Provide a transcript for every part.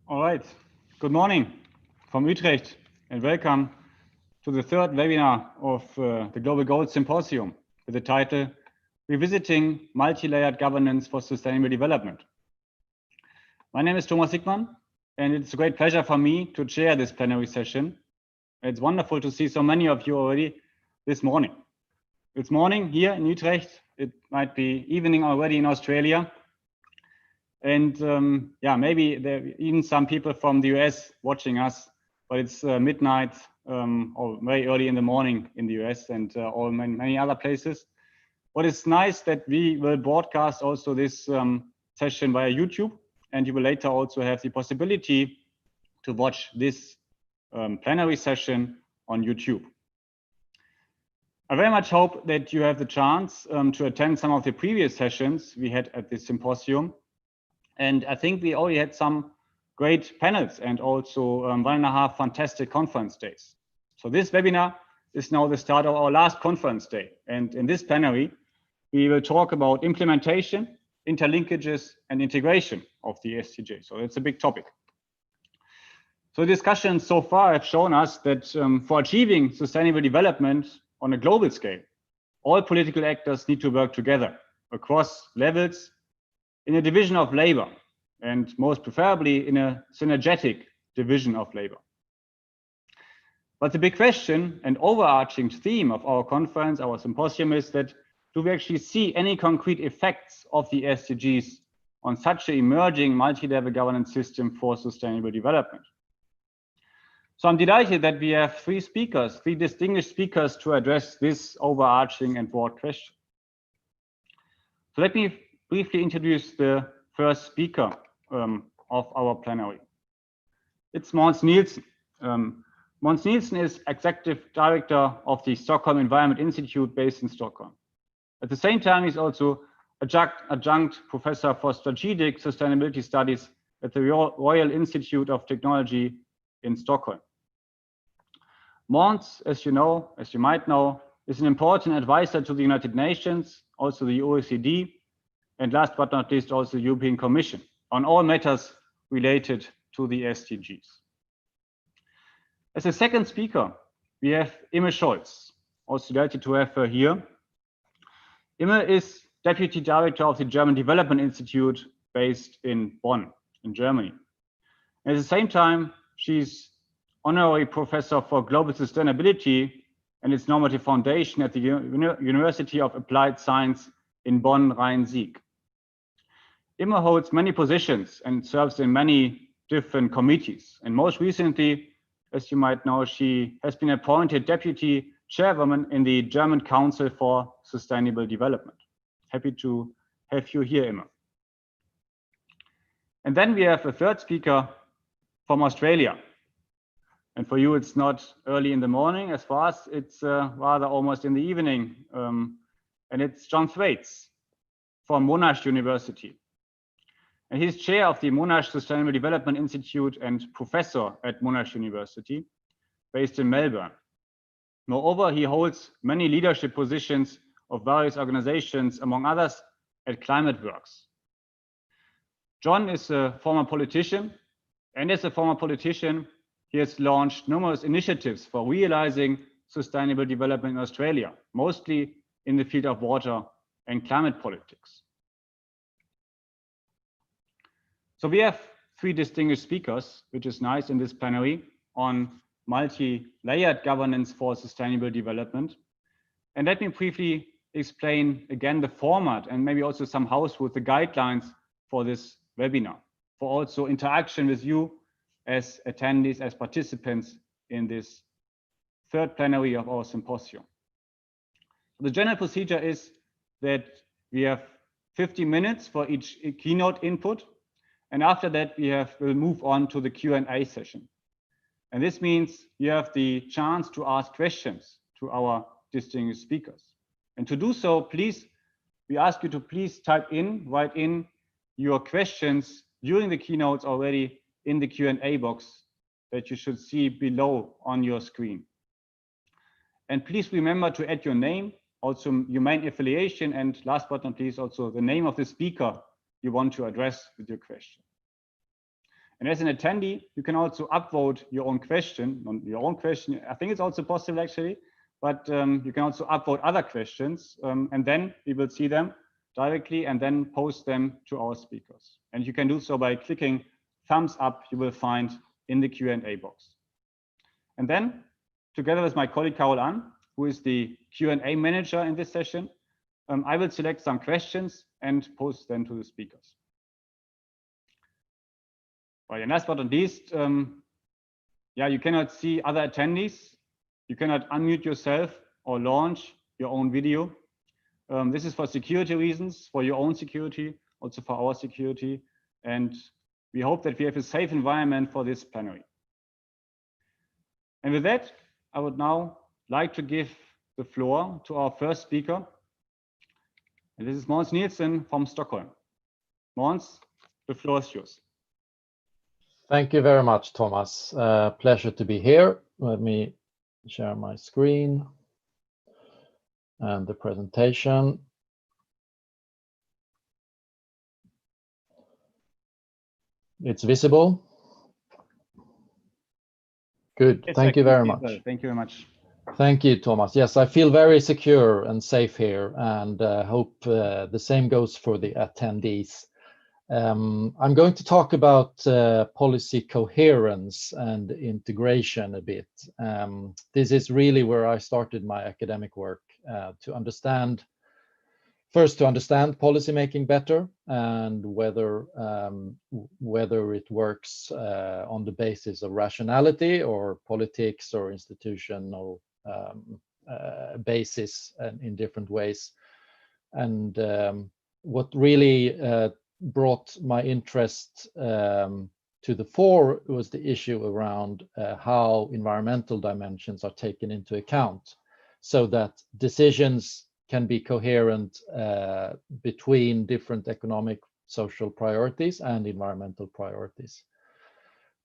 All right. Good morning from Utrecht and welcome to the third webinar of the Global Goals Symposium with the title Revisiting Multi-Layered Governance for Sustainable Development. My name is Thomas Hickmann and it's a great pleasure for me to chair this plenary session. It's wonderful to see so many of you already this morning. It's morning here in Utrecht. It might be evening already in Australia. And yeah, maybe there are even some people from the US watching us, but it's midnight or very early in the morning in the US and or many other places. What is nice that we will broadcast also this session via YouTube, and you will later also have the possibility to watch this plenary session on YouTube. I very much hope that you have the chance to attend some of the previous sessions we had at this symposium. And I think we already had some great panels and also 1.5 fantastic conference days. So this webinar is now the start of our last conference day. And in this plenary, we will talk about implementation, interlinkages, and integration of the SDGs. So it's a big topic. So discussions so far have shown us that for achieving sustainable development on a global scale, all political actors need to work together across levels in a division of labor, and most preferably in a synergetic division of labor. But the big question and overarching theme of our conference, our symposium, is that do we actually see any concrete effects of the SDGs on such an emerging multi-level governance system for sustainable development? So I'm delighted that we have three distinguished speakers to address this overarching and broad question. So let me briefly introduce the first speaker of our plenary. It's Måns Nilsson. Måns Nilsson is Executive Director of the Stockholm Environment Institute based in Stockholm. At the same time, he's also adjunct professor for strategic sustainability studies at the Royal Institute of Technology in Stockholm. Måns, as you might know, is an important advisor to the United Nations, also the OECD, and last but not least, also the European Commission on all matters related to the SDGs. As a second speaker, we have Imme Scholz, also delighted to have her here. Imme is Deputy Director of the German Development Institute based in Bonn, in Germany. At the same time, she's Honorary Professor for Global Sustainability and its Normative Foundation at the University of Applied Science in Bonn-Rhein-Sieg. Imme holds many positions and serves in many different committees. And most recently, as you might know, she has been appointed Deputy Chairwoman in the German Council for Sustainable Development. Happy to have you here, Imme. And then we have a third speaker from Australia. And for you, it's not early in the morning. As for us, it's rather almost in the evening. And it's John Thwaites from Monash University. And he's chair of the Monash Sustainable Development Institute and professor at Monash University, based in Melbourne. Moreover, he holds many leadership positions of various organizations, among others, at ClimateWorks. John is a former politician, and as a former politician, he has launched numerous initiatives for realizing sustainable development in Australia, mostly in the field of water and climate politics. So we have three distinguished speakers, which is nice in this plenary, on multi-layered governance for sustainable development. And let me briefly explain again the format and maybe also somehow with the guidelines for this webinar, for also interaction with you as attendees, as participants in this third plenary of our symposium. The general procedure is that we have 50 minutes for each keynote input. And after that, we'll move on to the Q&A session. And this means you have the chance to ask questions to our distinguished speakers. And to do so, please, we ask you to please write in your questions during the keynotes already in the Q&A box that you should see below on your screen. And please remember to add your name, also your main affiliation, and last but not least, also the name of the speaker you want to address with your question. And as an attendee, you can also upvote your own question. I think it's also possible actually, but you can also upvote other questions, and then we will see them directly and then post them to our speakers. And you can do so by clicking thumbs up you will find in the Q&A box. And then, together with my colleague Carol Ann, who is the Q&A manager in this session, I will select some questions and post them to the speakers. Well, and last but not least, you cannot see other attendees. You cannot unmute yourself or launch your own video. This is for security reasons, for your own security, also for our security. And we hope that we have a safe environment for this plenary. And with that, I would now like to give the floor to our first speaker. And this is Måns Nilsson from Stockholm. Måns, the floor is yours. Thank you very much, Thomas. Pleasure to be here. Let me share my screen and the presentation. It's visible. Good. Yes, thank you very much. Thank you very much. Thank you, Thomas. Yes, I feel very secure and safe here, and hope the same goes for the attendees. I'm going to talk about policy coherence and integration a bit. This is really where I started my academic work, to understand policymaking better, and whether it works on the basis of rationality or politics or institutional basis in different ways. And what really brought my interest to the fore was the issue around how environmental dimensions are taken into account, so that decisions can be coherent between different economic, social priorities and environmental priorities.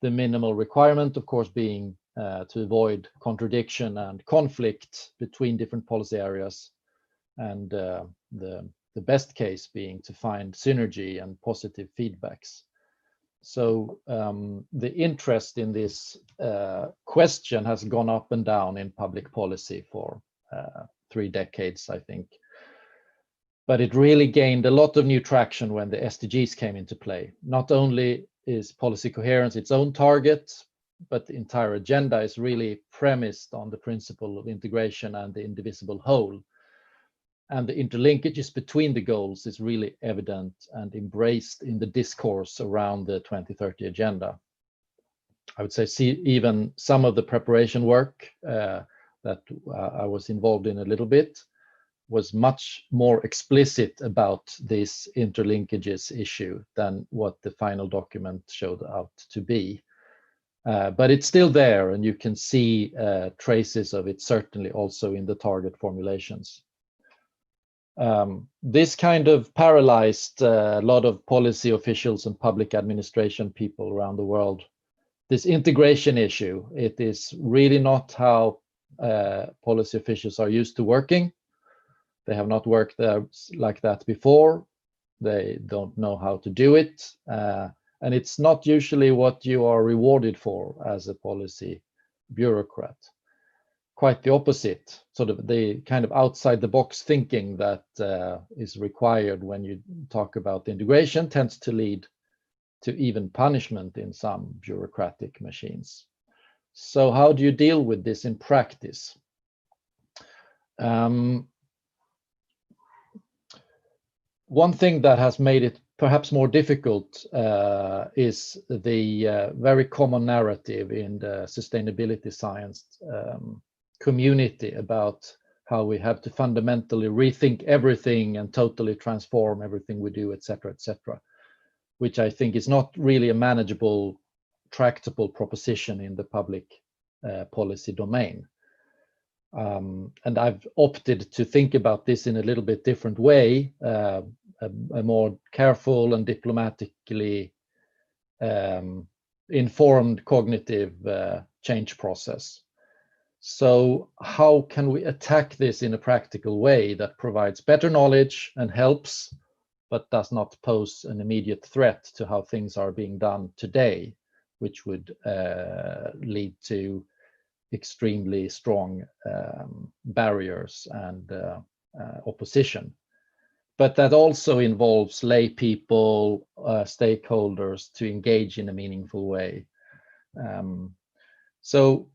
The minimal requirement, of course, being to avoid contradiction and conflict between different policy areas, and the best case being to find synergy and positive feedbacks. So the interest in this question has gone up and down in public policy for 3 decades, I think. But it really gained a lot of new traction when the SDGs came into play. Not only is policy coherence its own target, but the entire agenda is really premised on the principle of integration and the indivisible whole. And the interlinkages between the goals is really evident and embraced in the discourse around the 2030 agenda. I would say even some of the preparation work that I was involved in a little bit was much more explicit about this interlinkages issue than what the final document showed out to be. But it's still there, and you can see traces of it certainly also in the target formulations. This kind of paralyzed a lot of policy officials and public administration people around the world. This integration issue, it is really not how policy officials are used to working. They have not worked like that before. They don't know how to do it. And it's not usually what you are rewarded for as a policy bureaucrat. Quite the opposite, sort of the kind of outside the box thinking that is required when you talk about integration tends to lead to even punishment in some bureaucratic machines. So how do you deal with this in practice? One thing that has made it perhaps more difficult is the very common narrative in the sustainability science community about how we have to fundamentally rethink everything and totally transform everything we do, etc., which I think is not really a manageable, tractable proposition in the public policy domain. And I've opted to think about this in a little bit different way, a more careful and diplomatically informed cognitive change process. So how can we attack this in a practical way that provides better knowledge and helps, but does not pose an immediate threat to how things are being done today? which would lead to extremely strong barriers and opposition. But that also involves lay people, stakeholders to engage in a meaningful way. So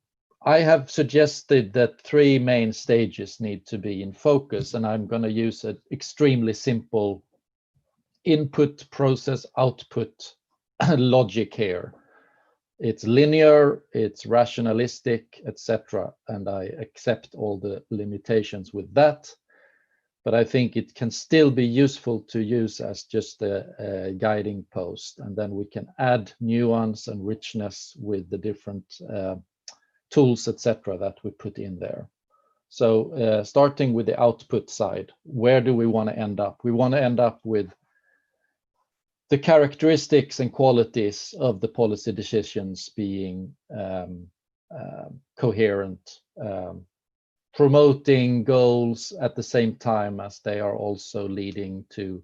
I have suggested that 3 main stages need to be in focus, and I'm going to use an extremely simple input, process, output logic here. It's linear, it's rationalistic, etc. And I accept all the limitations with that. But I think it can still be useful to use as just a guiding post. And then we can add nuance and richness with the different tools, etc., that we put in there. So starting with the output side, where do we want to end up? We want to end up with the characteristics and qualities of the policy decisions being coherent, promoting goals at the same time as they are also leading to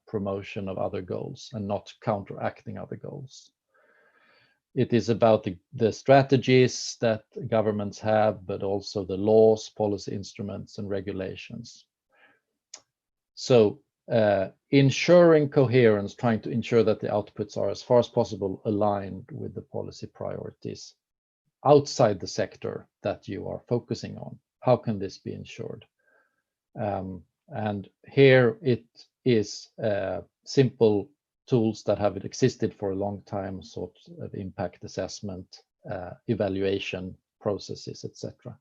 promotion of other goals and not counteracting other goals. It is about the strategies that governments have, but also the laws, policy instruments, and regulations. So ensuring coherence, trying to ensure that the outputs are as far as possible aligned with the policy priorities outside the sector that you are focusing on. How can this be ensured? And here it is simple tools that have existed for a long time, sort of impact assessment, evaluation processes, etc.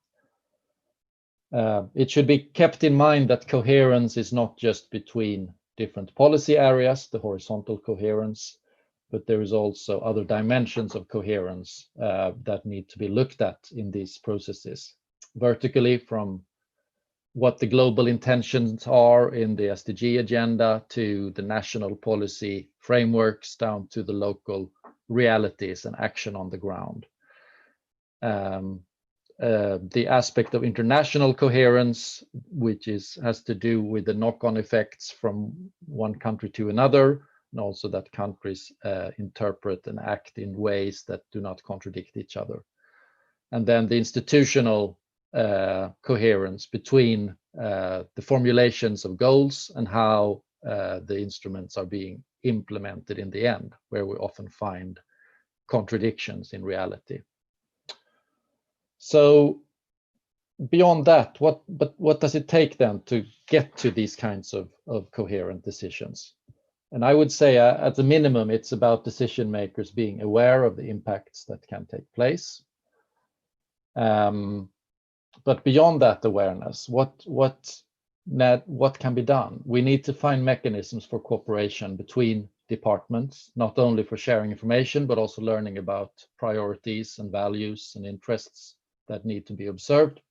It should be kept in mind that coherence is not just between different policy areas, the horizontal coherence, but there is also other dimensions of coherence that need to be looked at in these processes. Vertically, from what the global intentions are in the SDG agenda to the national policy frameworks down to the local realities and action on the ground. The aspect of international coherence, which has to do with the knock-on effects from one country to another, and also that countries interpret and act in ways that do not contradict each other. And then the institutional coherence between the formulations of goals and how the instruments are being implemented in the end, where we often find contradictions in reality. So beyond that, what does it take then to get to these kinds of coherent decisions? And I would say at the minimum, it's about decision makers being aware of the impacts that can take place. But beyond that awareness, what can be done? We need to find mechanisms for cooperation between departments, not only for sharing information, but also learning about priorities and values and interests that need to be observed.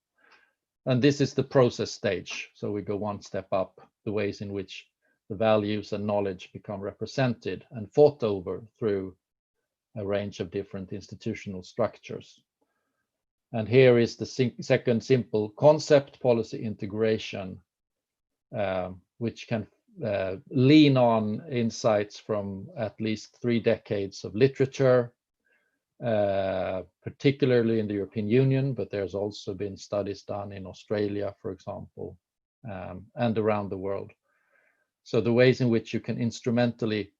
And this is the process stage. So we go one step up, the ways in which the values and knowledge become represented and fought over through a range of different institutional structures. And here is the second simple concept, policy integration, which can lean on insights from at least 3 decades of literature, particularly in the European Union, but there's also been studies done in Australia, for example, and around the world. So the ways in which you can instrumentally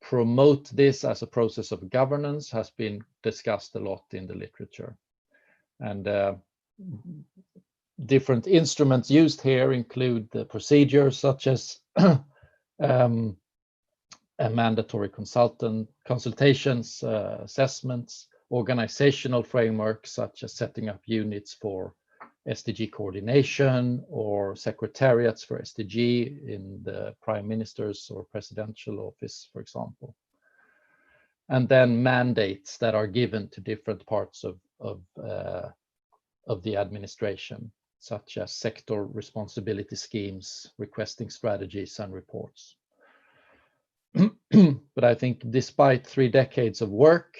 promote this as a process of governance has been discussed a lot in the literature. And different instruments used here include the procedures such as mandatory consultations, assessments, organizational frameworks such as setting up units for SDG coordination or secretariats for SDG in the prime minister's or presidential office, for example. And then mandates that are given to different parts of the administration, such as sector responsibility schemes, requesting strategies and reports. But I think despite 3 decades of work,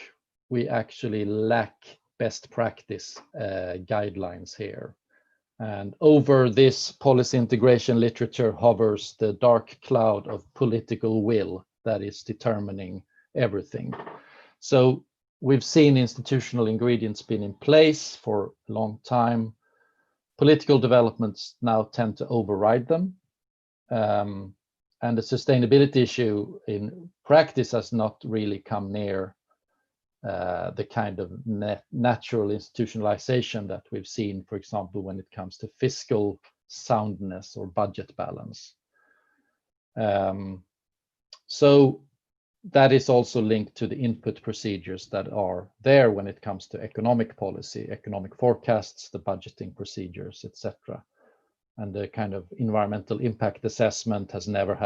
we actually lack best practice guidelines here. And over this policy integration literature hovers the dark cloud of political will that is determining everything. So we've seen institutional ingredients been in place for a long time. Political developments now tend to override them. And the sustainability issue in practice has not really come near the kind of natural institutionalization that we've seen, for example, when it comes to fiscal soundness or budget balance. So that is also linked to the input procedures that are there when it comes to economic policy, economic forecasts, the budgeting procedures, etc. And the kind of environmental impact assessment has never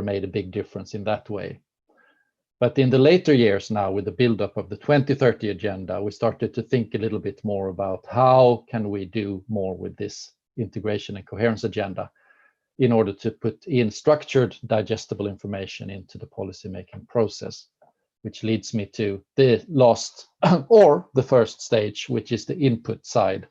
made a big difference in that way. But in the later years now, with the buildup of the 2030 agenda, we started to think a little bit more about how can we do more with this integration and coherence agenda in order to put in structured, digestible information into the policymaking process, which leads me to the last or the first stage, which is the input side.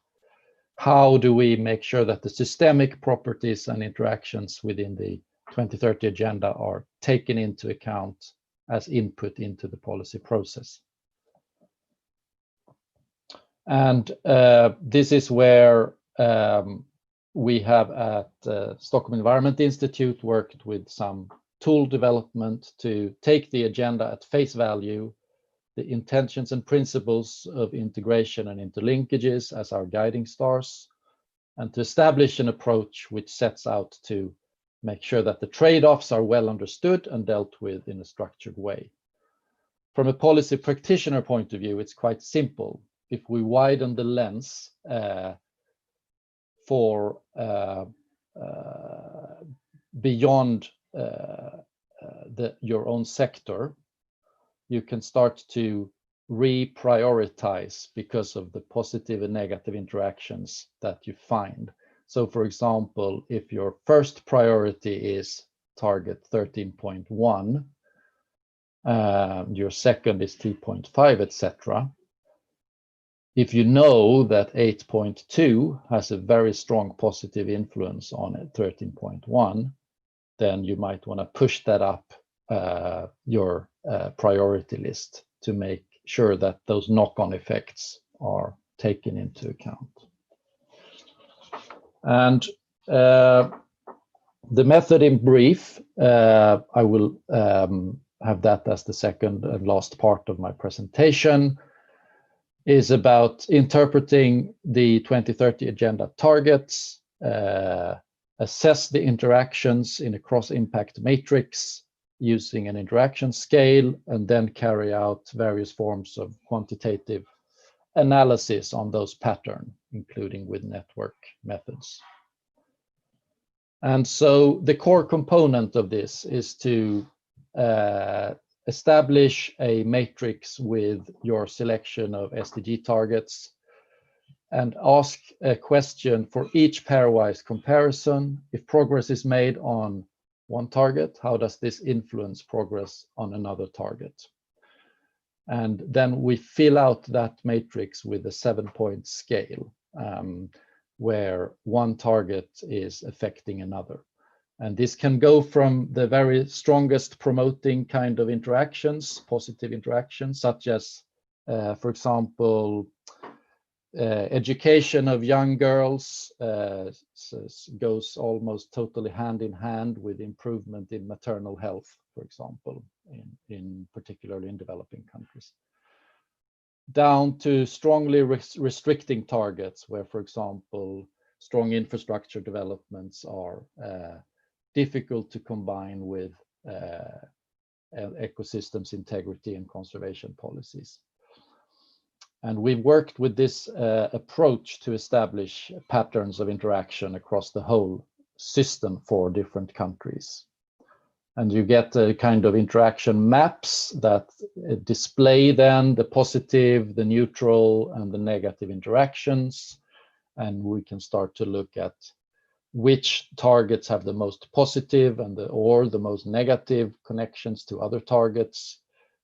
How do we make sure that the systemic properties and interactions within the 2030 agenda are taken into account as input into the policy process? And this is where we have at Stockholm Environment Institute worked with some tool development to take the agenda at face value, the intentions and principles of integration and interlinkages as our guiding stars, and to establish an approach which sets out to make sure that the trade-offs are well understood and dealt with in a structured way. From a policy practitioner point of view, it's quite simple. If we widen the lens for beyond your own sector, you can start to reprioritize because of the positive and negative interactions that you find. So for example, if your first priority is target 13.1, your second is 3.5, etc. If you know that 8.2 has a very strong positive influence on it, 13.1, then you might want to push that up your priority list to make sure that those knock-on effects are taken into account. And the method in brief, I will have that as the second and last part of my presentation, is about interpreting the 2030 agenda targets, assess the interactions in a cross-impact matrix using an interaction scale, and then carry out various forms of quantitative analysis on those patterns, including with network methods. And so the core component of this is to establish a matrix with your selection of SDG targets and ask a question for each pairwise comparison. If progress is made on one target, how does this influence progress on another target? And then we fill out that matrix with a 7-point scale, where one target is affecting another. And this can go from the very strongest promoting kind of interactions, positive interactions, such as, for example, education of young girls goes almost totally hand in hand with improvement in maternal health, for example, particularly in developing countries. Down to strongly restricting targets where, for example, strong infrastructure developments are difficult to combine with ecosystems integrity and conservation policies. And we've worked with this approach to establish patterns of interaction across the whole system for different countries. And you get a kind of interaction maps that display then the positive, the neutral, and the negative interactions. And we can start to look at which targets have the most positive and or the most negative connections to other targets.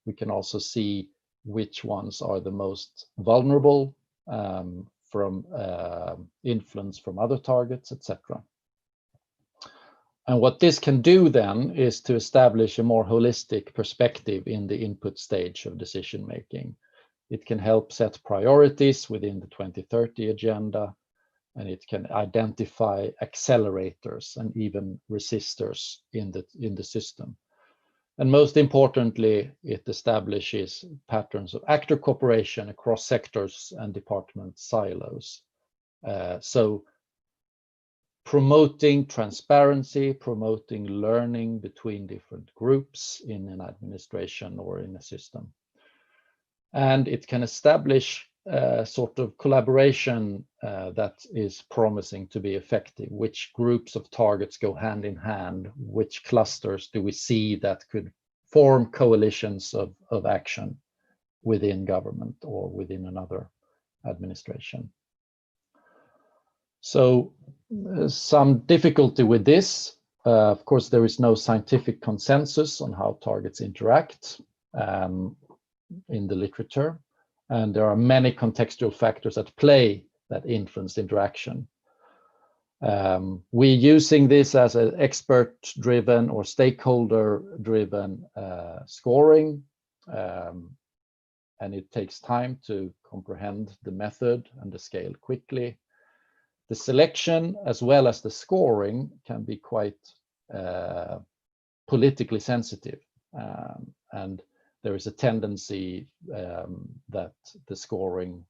We can also see which ones are the most vulnerable from influence from other targets, etc. And what this can do then is to establish a more holistic perspective in the input stage of decision making. It can help set priorities within the 2030 agenda, and it can identify accelerators and even resistors in the system. And most importantly, it establishes patterns of actor cooperation across sectors and department silos. So promoting transparency, promoting learning between different groups in an administration or in a system. And it can establish a sort of collaboration that is promising to be effective. Which groups of targets go hand in hand? Which clusters do we see that could form coalitions of action within government or within another administration? So some difficulty with this. Of course, there is no scientific consensus on how targets interact in the literature. And there are many contextual factors at play that influence interaction. We're using this as an expert-driven or stakeholder-driven scoring, and it takes time to comprehend the method and the scale quickly. The selection as well as the scoring can be quite politically sensitive, and there is a tendency that the scoring,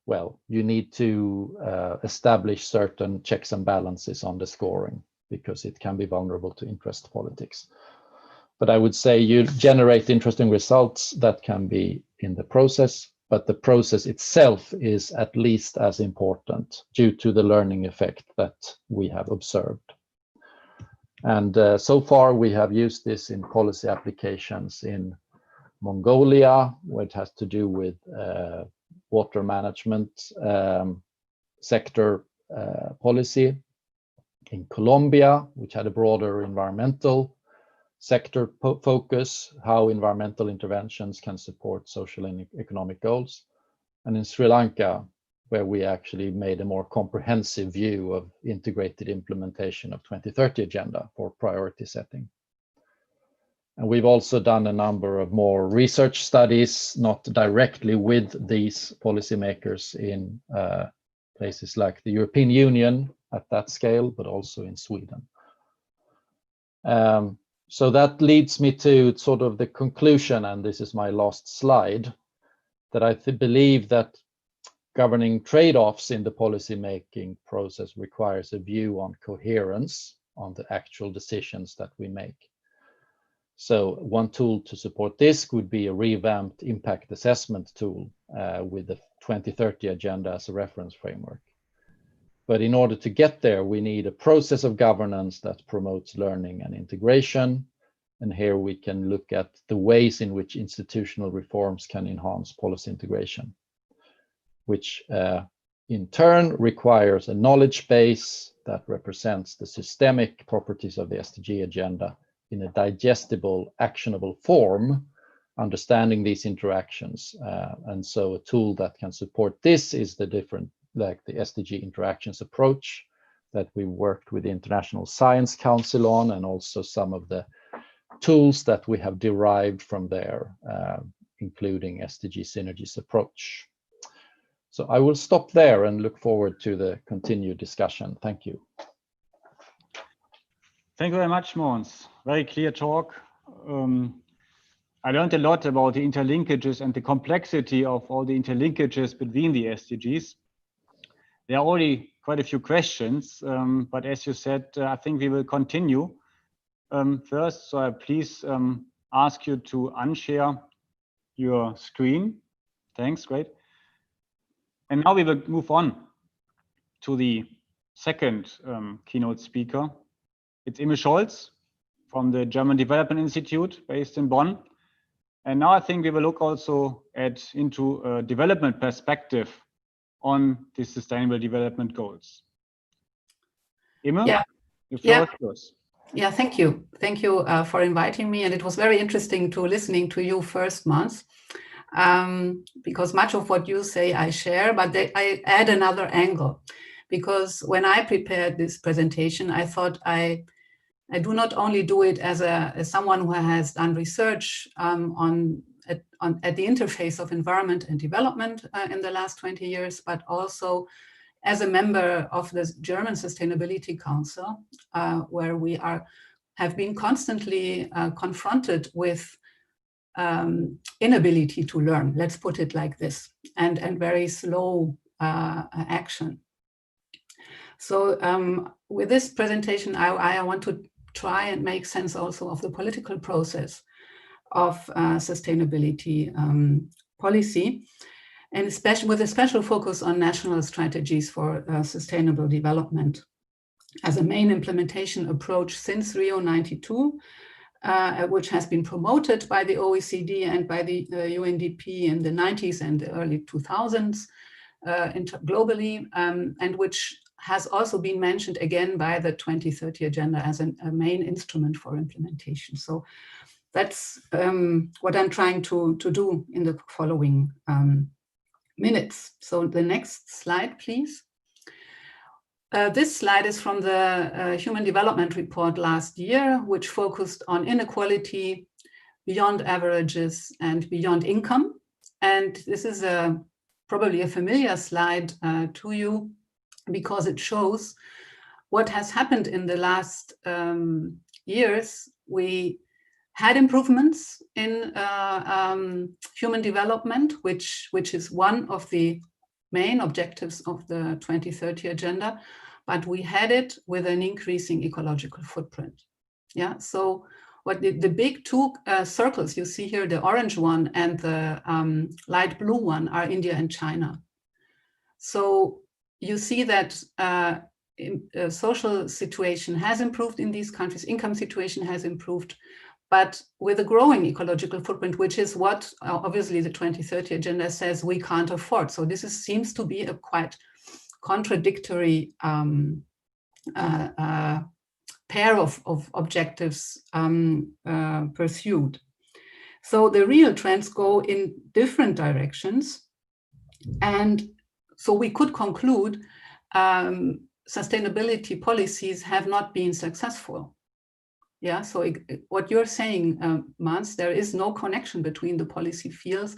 well, you need to establish certain checks and balances on the scoring because it can be vulnerable to interest politics. But I would say you generate interesting results that can be in the process, but the process itself is at least as important due to the learning effect that we have observed. And so far we have used this in policy applications in Mongolia, where it has to do with water management sector policy. In Colombia, which had a broader environmental sector focus, how environmental interventions can support social and economic goals. And in Sri Lanka, where we actually made a more comprehensive view of integrated implementation of 2030 agenda for priority setting. And we've also done a number of more research studies, not directly with these policymakers in places like the European Union at that scale, but also in Sweden. So that leads me to sort of the conclusion, and this is my last slide, that I believe that governing trade-offs in the policy-making process requires a view on coherence on the actual decisions that we make. So one tool to support this would be a revamped impact assessment tool with the 2030 agenda as a reference framework. But in order to get there, we need a process of governance that promotes learning and integration. And here we can look at the ways in which institutional reforms can enhance policy integration, which in turn requires a knowledge base that represents the systemic properties of the SDG agenda in a digestible, actionable form, understanding these interactions. And so a tool that can support this is the SDG interactions approach that we worked with the International Science Council on, and also some of the tools that we have derived from there, including SDG synergies approach. So I will stop there and look forward to the continued discussion. Thank you. Thank you very much, Måns. Very clear talk. I learned a lot about the interlinkages and the complexity of all the interlinkages between the SDGs. There are already quite a few questions, but as you said, I think we will continue first. So I please ask you to unshare your screen. Thanks, great. And now we will move on to the second keynote speaker. It's Imme Scholz from the German Development Institute based in Bonn. And now I think we will look also into a development perspective on the Sustainable Development Goals. Imme, yeah. The floor is yours. Yeah, thank you. Thank you for inviting me. And it was very interesting to listening to you first, Måns, because much of what you say I share, but I add another angle. Because when I prepared this presentation, I thought I I do not only do it as someone who has done research at the interface of environment and development in the last 20 years, but also as a member of the German Sustainability Council, where we have been constantly confronted with inability to learn, let's put it like this, and very slow action. So with this presentation, I want to try and make sense also of the political process of sustainability policy, and especially with a special focus on national strategies for sustainable development as a main implementation approach since Rio 92, which has been promoted by the OECD and by the UNDP in the 90s and the early 2000s globally, and which has also been mentioned again by the 2030 Agenda as a main instrument for implementation. So that's what I'm trying to do in the following minutes. So the next slide, please. This slide is from the Human Development Report last year, which focused on inequality beyond averages and beyond income. And this is probably a familiar slide to you, because it shows what has happened in the last years. We had improvements in human development, which is one of the main objectives of the 2030 Agenda, but we had it with an increasing ecological footprint. Yeah, so what the big two circles you see here, the orange one and the light blue one, are India and China. So you see that social situation has improved in these countries, income situation has improved, but with a growing ecological footprint, which is what obviously the 2030 Agenda says we can't afford. So this seems to be a quite contradictory pair of objectives pursued. So the real trends go in different directions. And so we could conclude sustainability policies have not been successful. Yeah, so what you're saying, Måns, there is no connection between the policy fields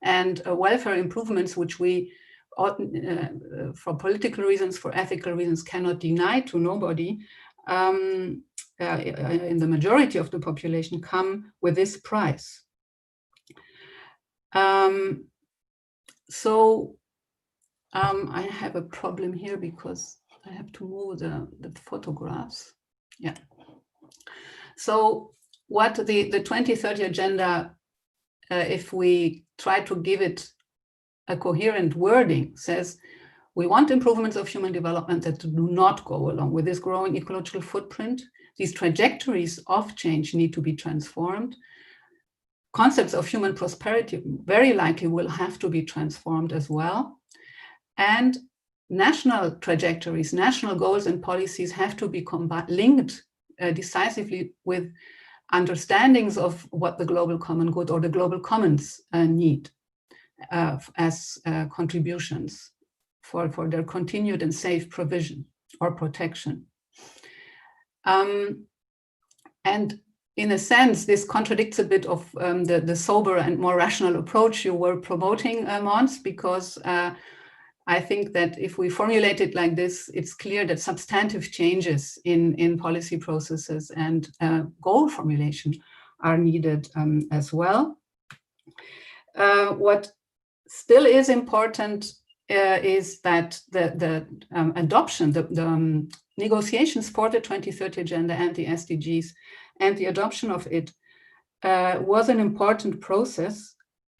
and welfare improvements, which we, for political reasons, for ethical reasons, cannot deny to nobody, in the majority of the population, come with this price. I have a problem here because I have to move the photographs. Yeah. So what the 2030 Agenda, if we try to give it a coherent wording, says we want improvements of human development that do not go along with this growing ecological footprint. These trajectories of change need to be transformed. Concepts of human prosperity very likely will have to be transformed as well. And national trajectories, national goals and policies have to be linked decisively with understandings of what the global common good or the global commons need as contributions for their continued and safe provision or protection. And in a sense, this contradicts a bit of the sober and more rational approach you were promoting, Måns, because I think that if we formulate it like this, it's clear that substantive changes in policy processes and goal formulation are needed as well. What still is important is that the adoption, the negotiations for the 2030 Agenda and the SDGs and the adoption of it was an important process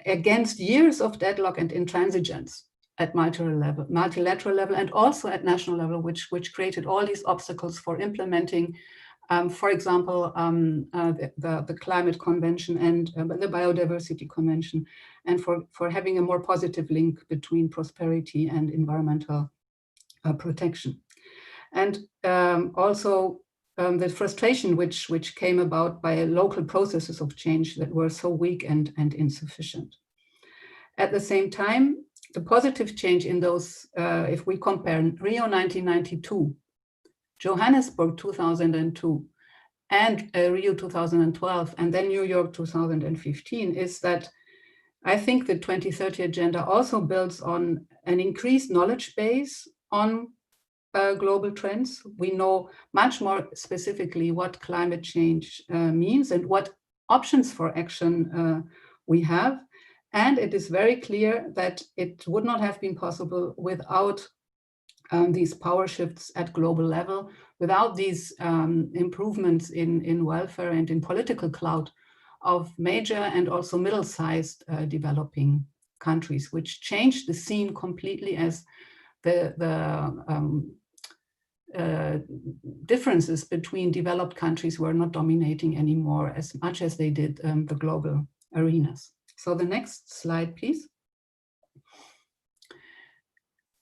against years of deadlock and intransigence at multilateral level, and also at national level, which created all these obstacles for implementing, for example, the Climate Convention and the Biodiversity Convention, and for having a more positive link between prosperity and environmental protection. And also the frustration which came about by local processes of change that were so weak and insufficient. At the same time, the positive change in those, if we compare Rio 1992, Johannesburg 2002, and Rio 2012, and then New York 2015, is that I think the 2030 agenda also builds on an increased knowledge base on global trends. We know much more specifically what climate change means and what options for action we have. And it is very clear that it would not have been possible without these power shifts at global level, without these improvements in welfare and in political clout of major and also middle-sized developing countries, which changed the scene completely as the differences between developed countries were not dominating anymore as much as they did the global arenas. So the next slide, please.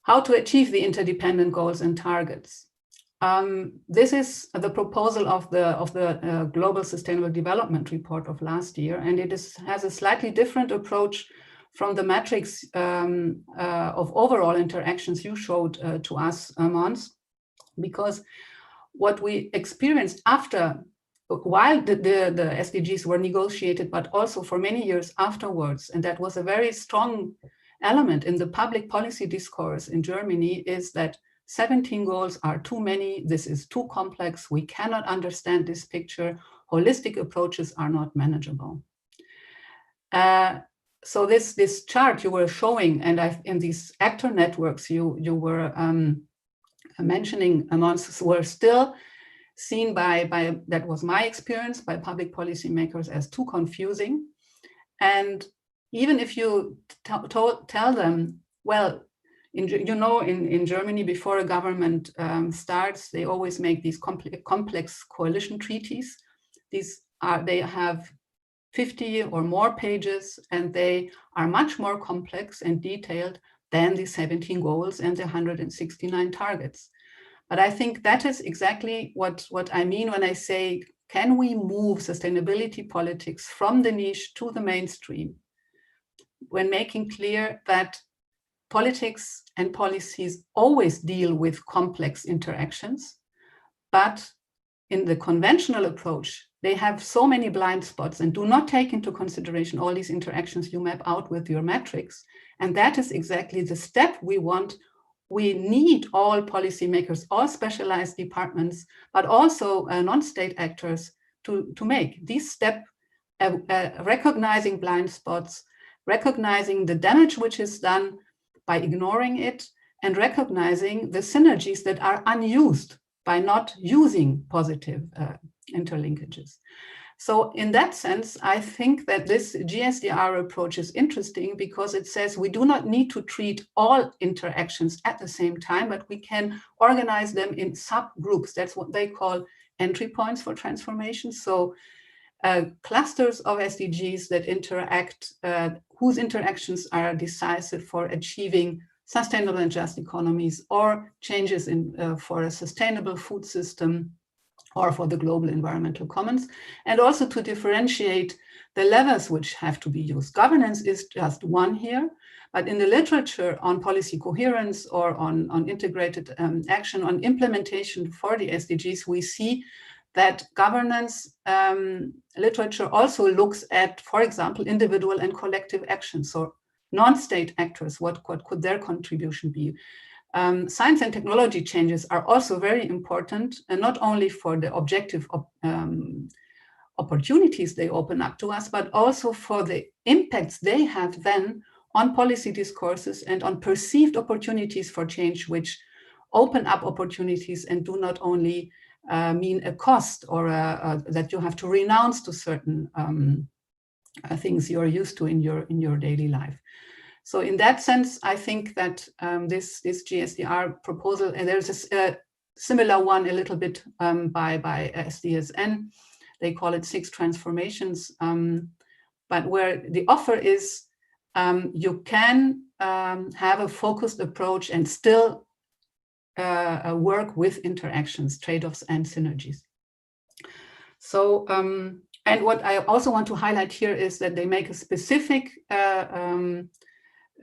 How to achieve the interdependent goals and targets. This is the proposal of the Global Sustainable Development Report of last year, and it has a slightly different approach from the matrix of overall interactions you showed to us, Måns, because what we experienced while the SDGs were negotiated, but also for many years afterwards, and that was a very strong element in the public policy discourse in Germany, is that 17 goals are too many, this is too complex, we cannot understand this picture, holistic approaches are not manageable. So this chart you were showing, and in these actor networks you were mentioning, Måns, were still seen by, that was my experience, by public policymakers as too confusing. And even if you tell them, well, in Germany, before a government starts, they always make these complex coalition treaties. They have 50 or more pages, and they are much more complex and detailed than the 17 goals and the 169 targets. But I think that is exactly what I mean when I say, can we move sustainability politics from the niche to the mainstream, when making clear that politics and policies always deal with complex interactions, but in the conventional approach, they have so many blind spots and do not take into consideration all these interactions you map out with your metrics. And that is exactly the step we want. We need all policymakers, all specialized departments, but also non-state actors to make this step, recognizing blind spots, recognizing the damage which is done by ignoring it, and recognizing the synergies that are unused by not using positive interlinkages. So in that sense, I think that this GSDR approach is interesting because it says we do not need to treat all interactions at the same time, but we can organize them in subgroups. That's what they call entry points for transformation. So clusters of SDGs that interact, whose interactions are decisive for achieving sustainable and just economies, or changes for a sustainable food system, or for the global environmental commons, and also to differentiate the levers which have to be used. Governance is just one here, but in the literature on policy coherence or on integrated action, on implementation for the SDGs, we see that governance literature also looks at, for example, individual and collective actions. So non-state actors, what could their contribution be? Science and technology changes are also very important, and not only for the objective opportunities they open up to us, but also for the impacts they have then on policy discourses and on perceived opportunities for change, which open up opportunities and do not only mean a cost or that you have to renounce to certain things you're used to in your daily life. So in that sense, I think that this GSDR proposal, and there's a similar one a little bit by SDSN, they call it 6 transformations, but where the offer is you can have a focused approach and still work with interactions, trade-offs, and synergies. So, and what I also want to highlight here is that they make a specific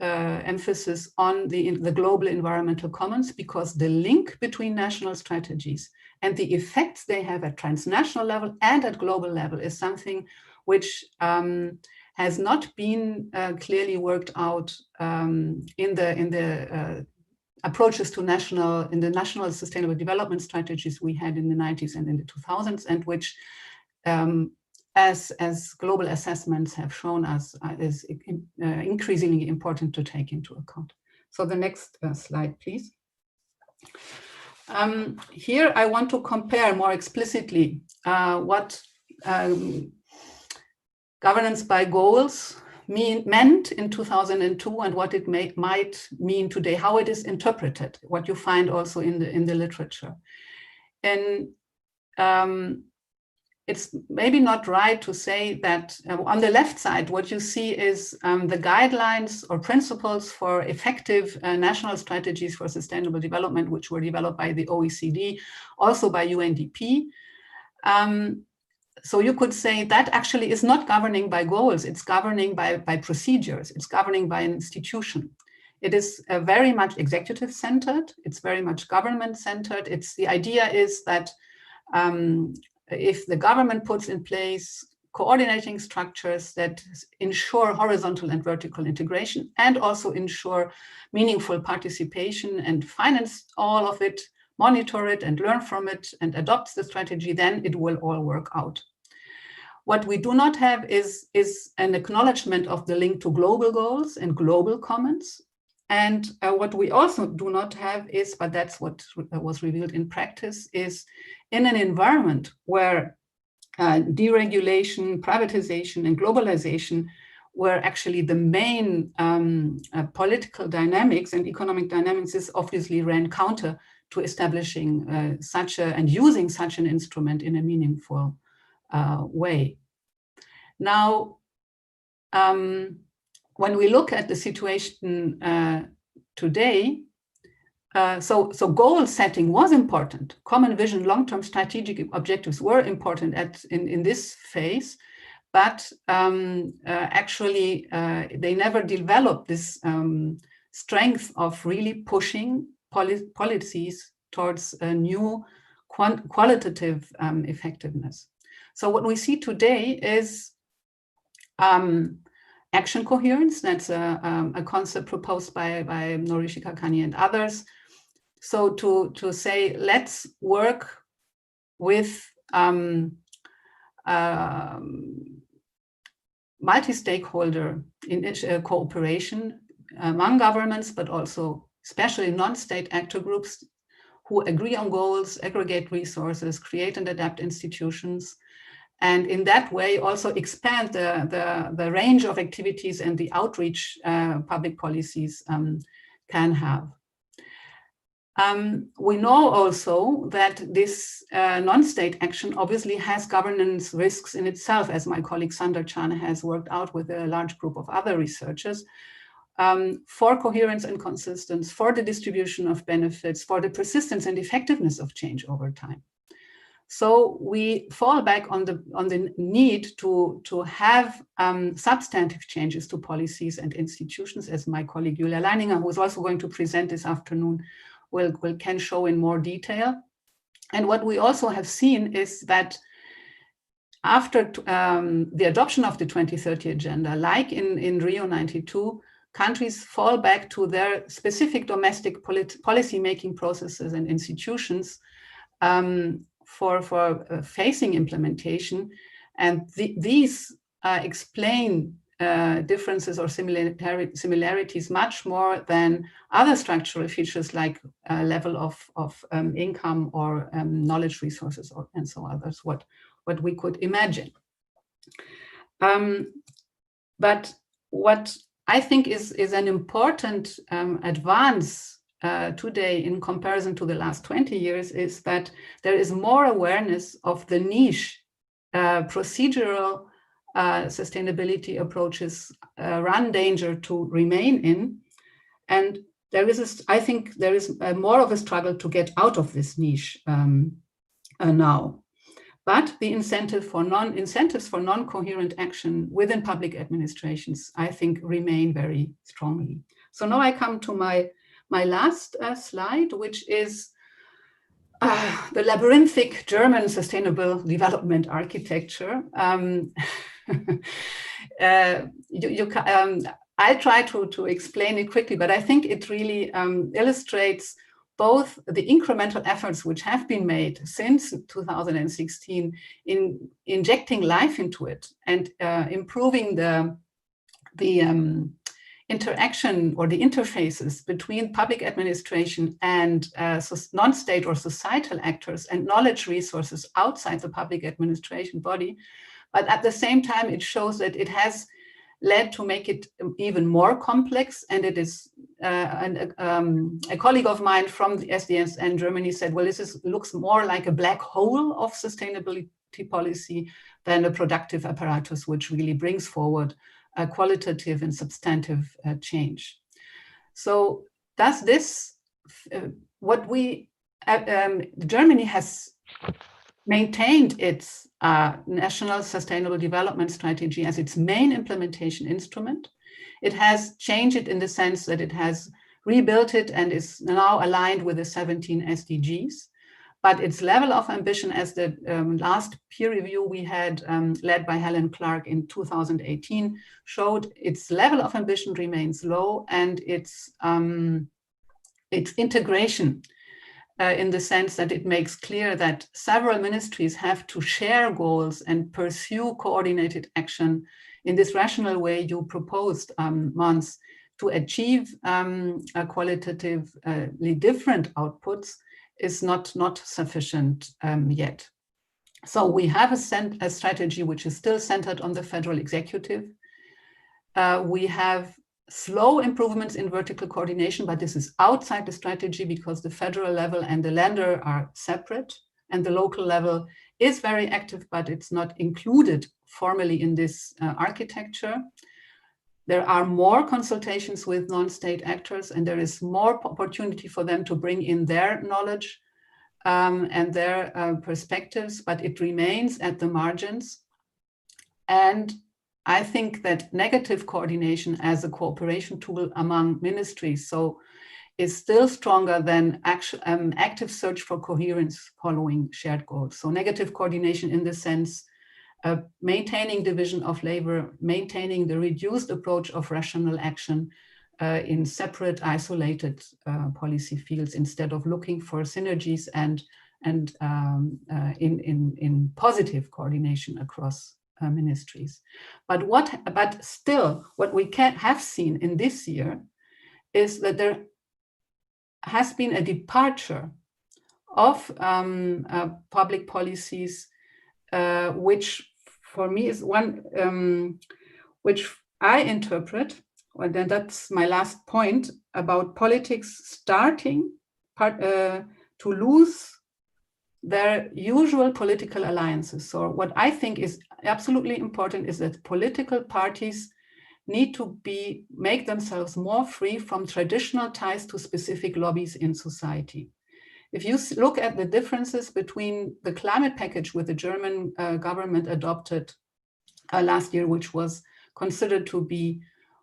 emphasis on the global environmental commons, because the link between national strategies and the effects they have at transnational level and at global level is something which has not been clearly worked out in the approaches to the national sustainable development strategies we had in the 90s and in the 2000s, and which, as global assessments have shown us, is increasingly important to take into account. So the next slide, please. Here I want to compare more explicitly what governance by goals meant in 2002 and what it might mean today, how it is interpreted, what you find also in the literature. And it's maybe not right to say that on the left side, what you see is the guidelines or principles for effective national strategies for sustainable development, which were developed by the OECD, also by UNDP. So you could say that actually is not governing by goals, it's governing by procedures, it's governing by an institution. It is very much executive-centered, it's very much government-centered. The idea is that if the government puts in place coordinating structures that ensure horizontal and vertical integration and also ensure meaningful participation and finance all of it, monitor it and learn from it and adopt the strategy, then it will all work out. What we do not have is an acknowledgement of the link to global goals and global commons. And what we also do not have is, but that's what was revealed in practice, is in an environment where deregulation, privatization, and globalization were actually the main political dynamics and economic dynamics, this obviously ran counter to establishing and using such an instrument in a meaningful way. Now, when we look at the situation today, so goal setting was important. Common vision, long-term strategic objectives were important in this phase, but actually they never developed this strength of really pushing policies towards a new qualitative effectiveness. So what we see today is action coherence. That's a concept proposed by Norishika Kani and others. So to say, let's work with multi-stakeholder cooperation among governments, but also especially non-state actor groups who agree on goals, aggregate resources, create and adapt institutions, and in that way also expand the range of activities and the outreach public policies can have. We know also that this non-state action obviously has governance risks in itself, as my colleague Sander Chan has worked out with a large group of other researchers, for coherence and consistency, for the distribution of benefits, for the persistence and effectiveness of change over time. So we fall back on the need to have substantive changes to policies and institutions, as my colleague Julia Leininger, who is also going to present this afternoon, can show in more detail. And what we also have seen is that after the adoption of the 2030 agenda, like in Rio 92, countries fall back to their specific domestic policy-making processes and institutions for facing implementation. And these explain differences or similarities much more than other structural features like level of income or knowledge resources and so others, what we could imagine. But what I think is an important advance today in comparison to the last 20 years is that there is more awareness of the niche procedural sustainability approaches run danger to remain in. And I think there is more of a struggle to get out of this niche now. But the incentives for non-coherent action within public administrations, I think, remain very strongly. So now I come to my last slide, which is the labyrinthic German sustainable development architecture. I try to explain it quickly, but I think it really illustrates both the incremental efforts which have been made since 2016 in injecting life into it and improving the interaction or the interfaces between public administration and non-state or societal actors and knowledge resources outside the public administration body. But at the same time, it shows that it has led to make it even more complex. And it is, a colleague of mine from the SDGs in Germany said, well, looks more like a black hole of sustainability policy than a productive apparatus, which really brings forward a qualitative and substantive change. So does this, Germany has maintained its National Sustainable Development Strategy as its main implementation instrument. It has changed it in the sense that it has rebuilt it and is now aligned with the 17 SDGs. But its level of ambition, as the last peer review we had led by Helen Clark in 2018 showed, its level of ambition remains low, and its integration in the sense that it makes clear that several ministries have to share goals and pursue coordinated action in this rational way you proposed, Måns, to achieve qualitatively different outputs is not sufficient yet. So we have a strategy which is still centered on the federal executive. We have slow improvements in vertical coordination, but this is outside the strategy because the federal level and the Länder are separate, and the local level is very active, but it's not included formally in this architecture. There are more consultations with non-state actors, and there is more opportunity for them to bring in their knowledge and their perspectives, but it remains at the margins. And I think that negative coordination as a cooperation tool among ministries is still stronger than active search for coherence following shared goals. So negative coordination in the sense maintaining division of labor, maintaining the reduced approach of rational action in separate, isolated policy fields instead of looking for synergies and in positive coordination across ministries. But still, what we have seen in this year is that there has been a departure of public policies, which for me is one which I interpret, and then that's my last point, about politics starting to lose their usual political alliances. So what I think is absolutely important is that political parties need to make themselves more free from traditional ties to specific lobbies in society. If you look at the differences between the climate package with the German government adopted last year, which was considered to be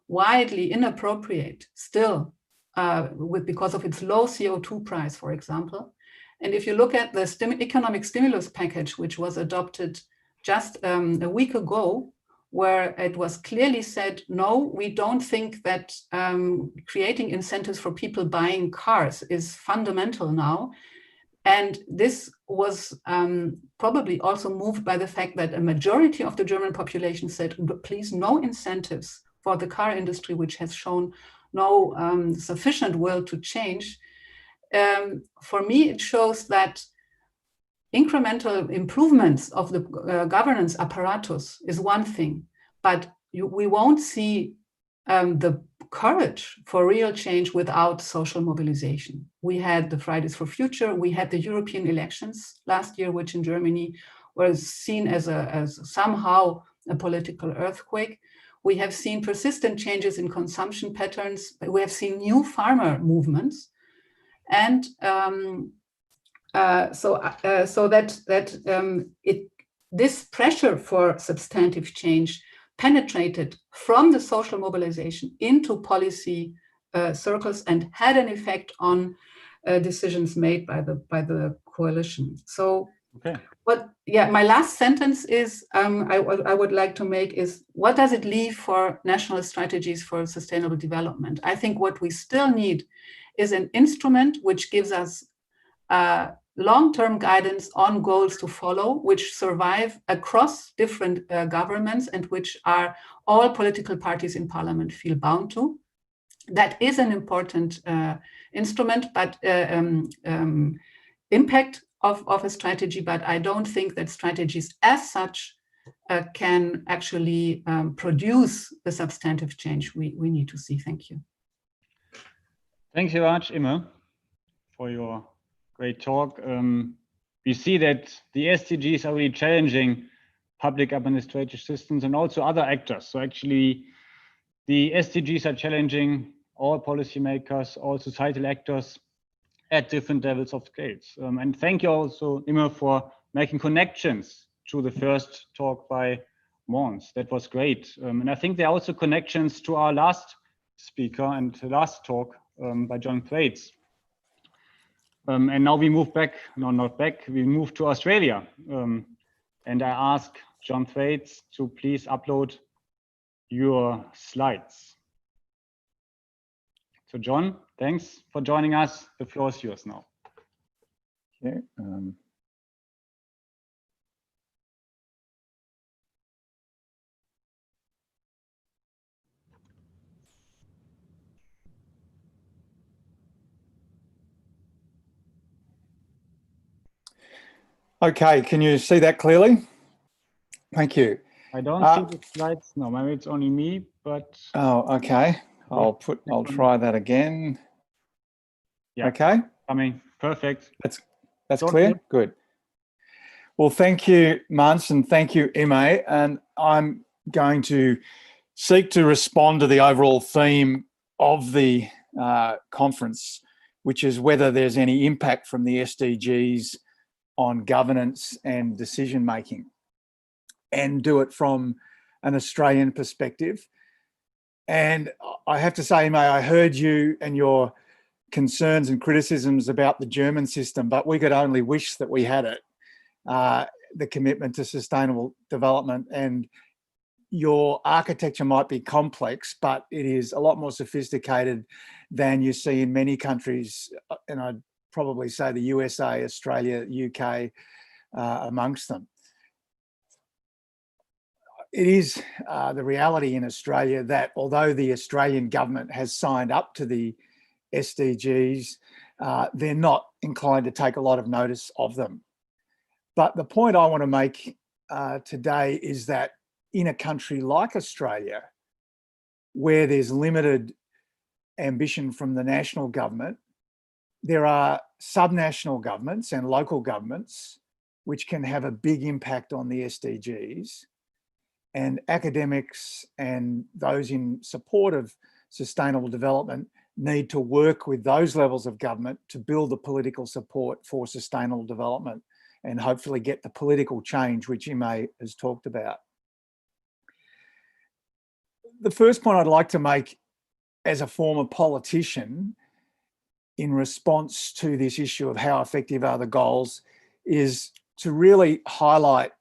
widely inappropriate still because of its low CO2 price, for example. And if you look at the economic stimulus package, which was adopted just a week ago, where it was clearly said, no, we don't think that creating incentives for people buying cars is fundamental now. And this was probably also moved by the fact that a majority of the German population said, please, no incentives for the car industry, which has shown no sufficient will to change. For me, it shows that incremental improvements of the governance apparatus is one thing, but we won't see the courage for real change without social mobilization. We had the Fridays for Future, we had the European elections last year, which in Germany was seen as somehow a political earthquake. We have seen persistent changes in consumption patterns. We have seen new farmer movements. And this pressure for substantive change penetrated from the social mobilization into policy circles and had an effect on decisions made by the coalition. So, okay. My last sentence is I would like to make is, what does it leave for national strategies for sustainable development? I think what we still need is an instrument which gives us long-term guidance on goals to follow, which survive across different governments and which are all political parties in parliament feel bound to. That is an important instrument, but impact of a strategy, but I don't think that strategies as such can actually produce the substantive change we need to see. Thank you. Thank you very much, Imme, for your great talk. We see that the SDGs are really challenging public administrative systems and also other actors. So actually, the SDGs are challenging all policymakers, all societal actors at different levels of scales. And thank you also, Imme, for making connections to the first talk by Måns. That was great. And I think there are also connections to our last speaker and the last talk by John Thwaites. And now we move back, no, not back, we move to Australia. And I ask John Thwaites to please upload your slides. So John, thanks for joining us. The floor is yours now. Okay. Okay, can you see that clearly? Thank you. I don't see the slides. No, maybe it's only me, but. Oh, okay. I'll try that again. Yeah. Okay. Perfect. That's clear. Good. Well, thank you, Måns, and thank you, Imme. And I'm going to seek to respond to the overall theme of the conference, which is whether there's any impact from the SDGs on governance and decision making, and do it from an Australian perspective. And I have to say, Imme, I heard you and your concerns and criticisms about the German system, but we could only wish that we had it, the commitment to sustainable development. And your architecture might be complex, but it is a lot more sophisticated than you see in many countries. And I'd probably say the USA, Australia, UK, amongst them. It is the reality in Australia that although the Australian government has signed up to the SDGs, they're not inclined to take a lot of notice of them. But the point I want to make today is that in a country like Australia, where there's limited ambition from the national government, there are subnational governments and local governments which can have a big impact on the SDGs. And academics and those in support of sustainable development need to work with those levels of government to build the political support for sustainable development and hopefully get the political change which Imme has talked about. The first point I'd like to make as a former politician in response to this issue of how effective are the goals is to really highlight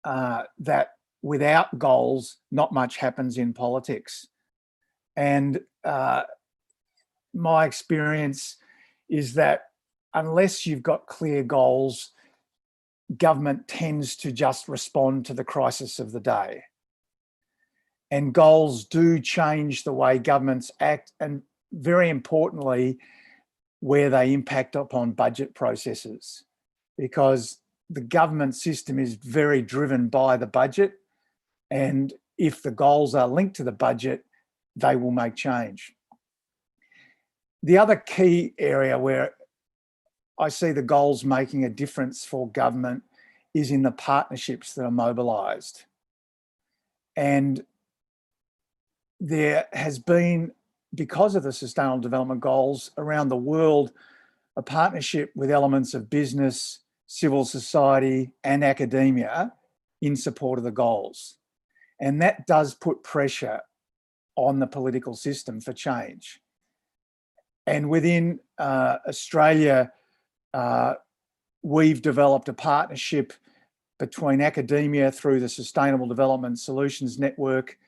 that without goals, not much happens in politics. And my experience is that unless you've got clear goals, government tends to just respond to the crisis of the day. And goals do change the way governments act, and very importantly, where they impact upon budget processes, because the government system is very driven by the budget. And if the goals are linked to the budget, they will make change. The other key area where I see the goals making a difference for government is in the partnerships that are mobilised. And there has been, because of the Sustainable Development Goals around the world, a partnership with elements of business, civil society and academia in support of the goals. And that does put pressure on the political system for change. And within Australia, we've developed a partnership between academia through the Sustainable Development Solutions Network,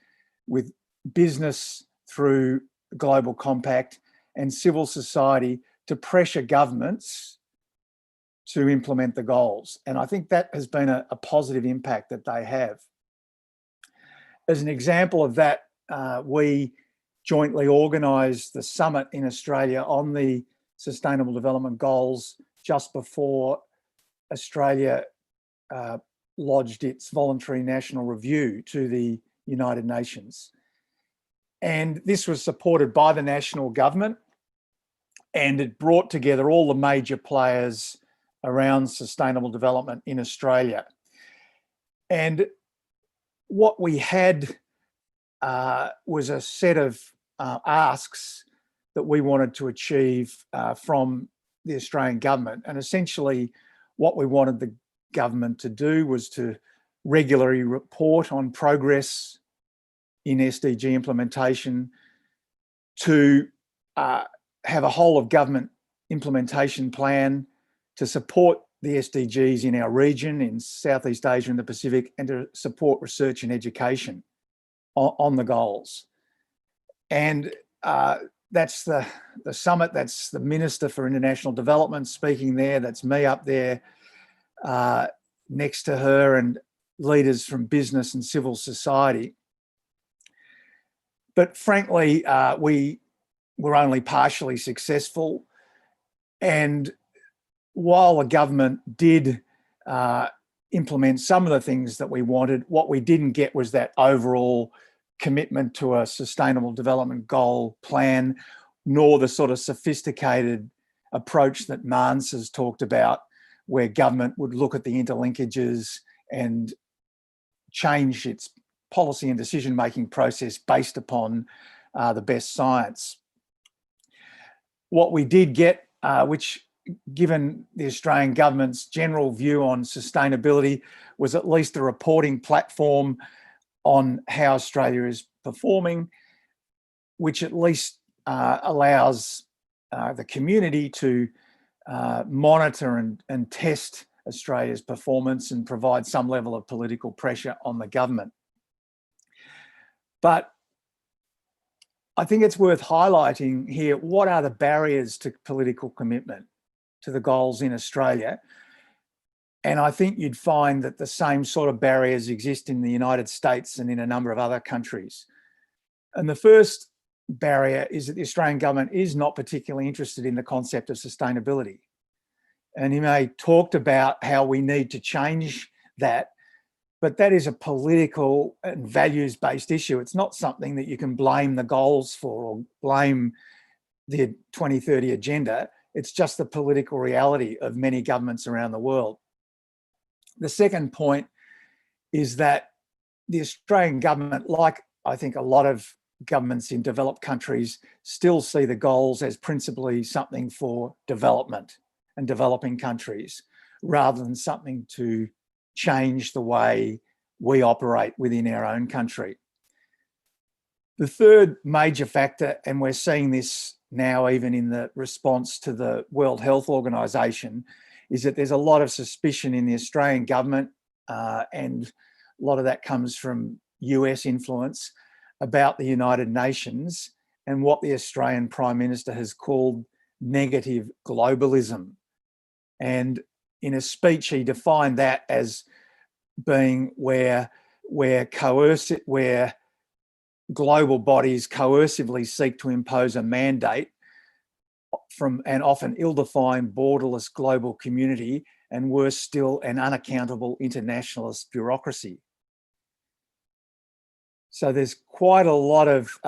with business through the Global Compact, and civil society to pressure governments to implement the goals. And I think that has been a positive impact that they have. As an example of that, we jointly organised the summit in Australia on the Sustainable Development Goals just before Australia lodged its voluntary national review to the United Nations. And this was supported by the national government, and it brought together all the major players around sustainable development in Australia. And what we had was a set of asks that we wanted to achieve from the Australian government. And essentially what we wanted the government to do was to regularly report on progress in SDG implementation, to have a whole of government implementation plan to support the SDGs in our region, in Southeast Asia and the Pacific, and to support research and education on the goals. And that's the summit, that's the Minister for International Development speaking there, that's me up there next to her, and leaders from business and civil society. But frankly, we were only partially successful. And while the government did implement some of the things that we wanted, what we didn't get was that overall commitment to a sustainable development goal plan, nor the sort of sophisticated approach that Måns has talked about, where government would look at the interlinkages and change its policy and decision-making process based upon the best science. What we did get, which given the Australian government's general view on sustainability, was at least a reporting platform on how Australia is performing, which at least allows the community to monitor and test Australia's performance and provide some level of political pressure on the government. But I think it's worth highlighting here, what are the barriers to political commitment to the goals in Australia? And I think you'd find that the same sort of barriers exist in the United States and in a number of other countries. And the first barrier is that the Australian government is not particularly interested in the concept of sustainability. And Imme talked about how we need to change that, but that is a political and values-based issue. It's not something that you can blame the goals for or blame the 2030 agenda. It's just the political reality of many governments around the world. The second point is that the Australian government, like I think a lot of governments in developed countries, still see the goals as principally something for development and developing countries, rather than something to change the way we operate within our own country. The third major factor, and we're seeing this now even in the response to the World Health Organization, is that there's a lot of suspicion in the Australian government, and a lot of that comes from US influence, about the United Nations and what the Australian Prime Minister has called negative globalism. And in a speech, he defined that as being where global bodies coercively seek to impose a mandate from an often ill-defined, borderless global community, and worse still, an unaccountable internationalist bureaucracy. So there's quite a lot of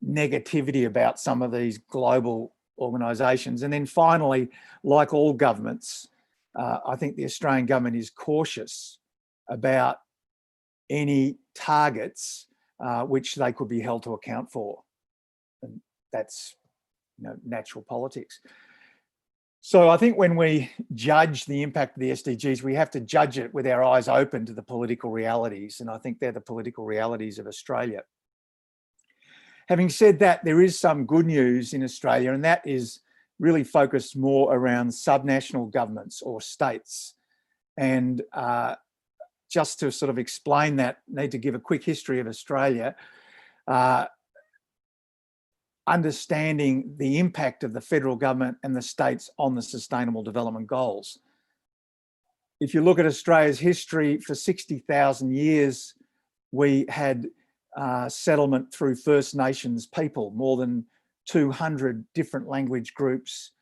negativity about some of these global organisations. And then finally, like all governments, I think the Australian government is cautious about any targets which they could be held to account for. And that's, natural politics. So I think when we judge the impact of the SDGs, we have to judge it with our eyes open to the political realities. And I think they're the political realities of Australia. Having said that, there is some good news in Australia, and that is really focused more around subnational governments or states. And just to sort of explain that, need to give a quick history of Australia. Understanding the impact of the federal government and the states on the Sustainable Development Goals. If you look at Australia's history, for 60,000 years, we had settlement through First Nations people, more than 200 different language groups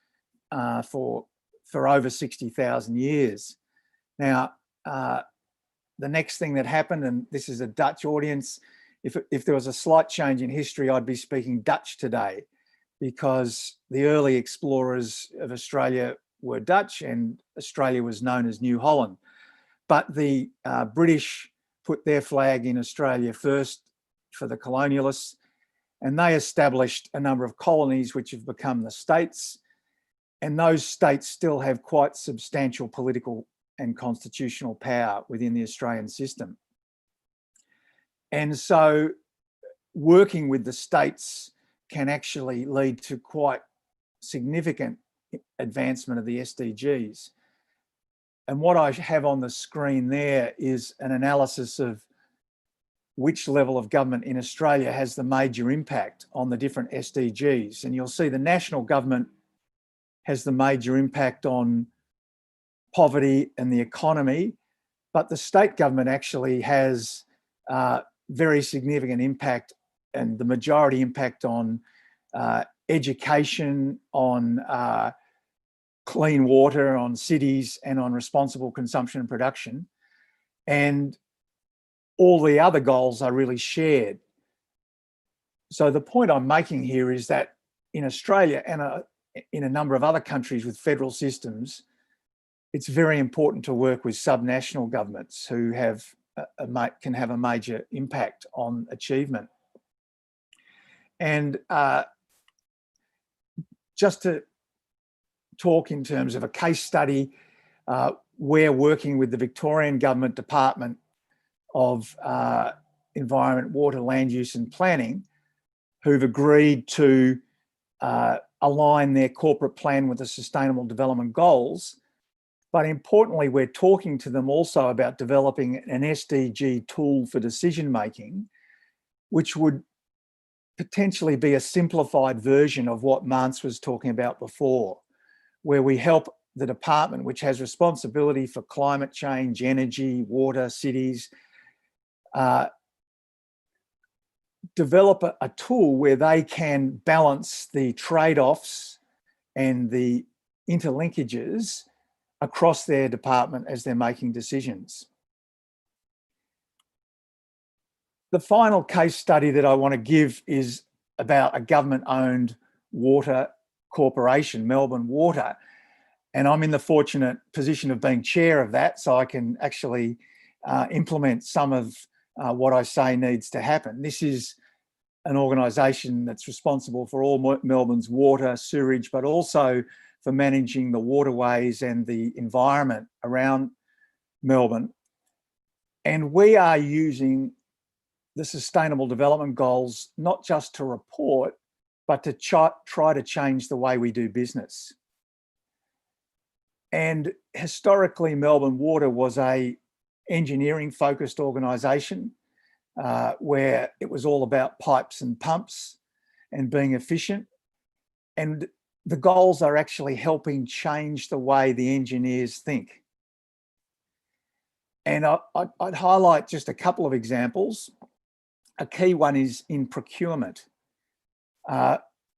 for over 60,000 years. Now, the next thing that happened, and this is a Dutch audience, if there was a slight change in history, I'd be speaking Dutch today, because the early explorers of Australia were Dutch and Australia was known as New Holland. But the British put their flag in Australia first for the colonialists, and they established a number of colonies which have become the states. And those states still have quite substantial political and constitutional power within the Australian system. And so working with the states can actually lead to quite significant advancement of the SDGs. And what I have on the screen there is an analysis of which level of government in Australia has the major impact on the different SDGs. And you'll see the national government has the major impact on poverty and the economy, but the state government actually has very significant impact, and the majority impact on education, on clean water, on cities, and on responsible consumption and production. And all the other goals are really shared. So the point I'm making here is that in Australia and in a number of other countries with federal systems, it's very important to work with subnational governments who can have a major impact on achievement. And just to talk in terms of a case study, we're working with the Victorian Government Department of Environment, Water, Land Use and Planning, who've agreed to align their corporate plan with the Sustainable Development Goals. But importantly, we're talking to them also about developing an SDG tool for decision making, which would potentially be a simplified version of what Måns was talking about before, where we help the department, which has responsibility for climate change, energy, water, cities, develop a tool where they can balance the trade-offs and the interlinkages across their department as they're making decisions. The final case study that I want to give is about a government-owned water corporation, Melbourne Water. And I'm in the fortunate position of being chair of that, so I can actually implement some of what I say needs to happen. This is an organisation that's responsible for all Melbourne's water, sewerage, but also for managing the waterways and the environment around Melbourne. And we are using the Sustainable Development Goals not just to report, but to try to change the way we do business. And historically, Melbourne Water was a engineering-focused organisation where it was all about pipes and pumps and being efficient. And the goals are actually helping change the way the engineers think. And I'd highlight just a couple of examples. A key one is in procurement.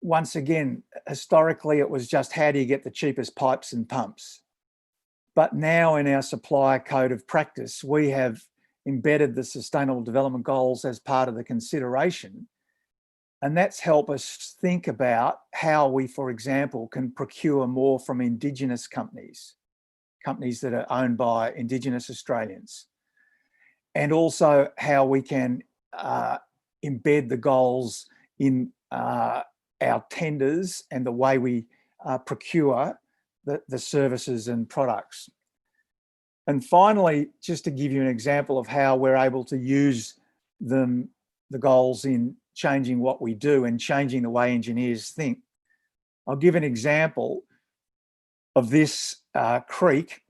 Once again, historically, it was just how do you get the cheapest pipes and pumps? But now in our supplier code of practice, we have embedded the Sustainable Development Goals as part of the consideration. And that's helped us think about how we, for example, can procure more from Indigenous companies that are owned by Indigenous Australians. And also how we can embed the goals in our tenders and the way we procure the services and products. And finally, just to give you an example of how we're able to use the goals in changing what we do and changing the way engineers think. I'll give an example of this creek,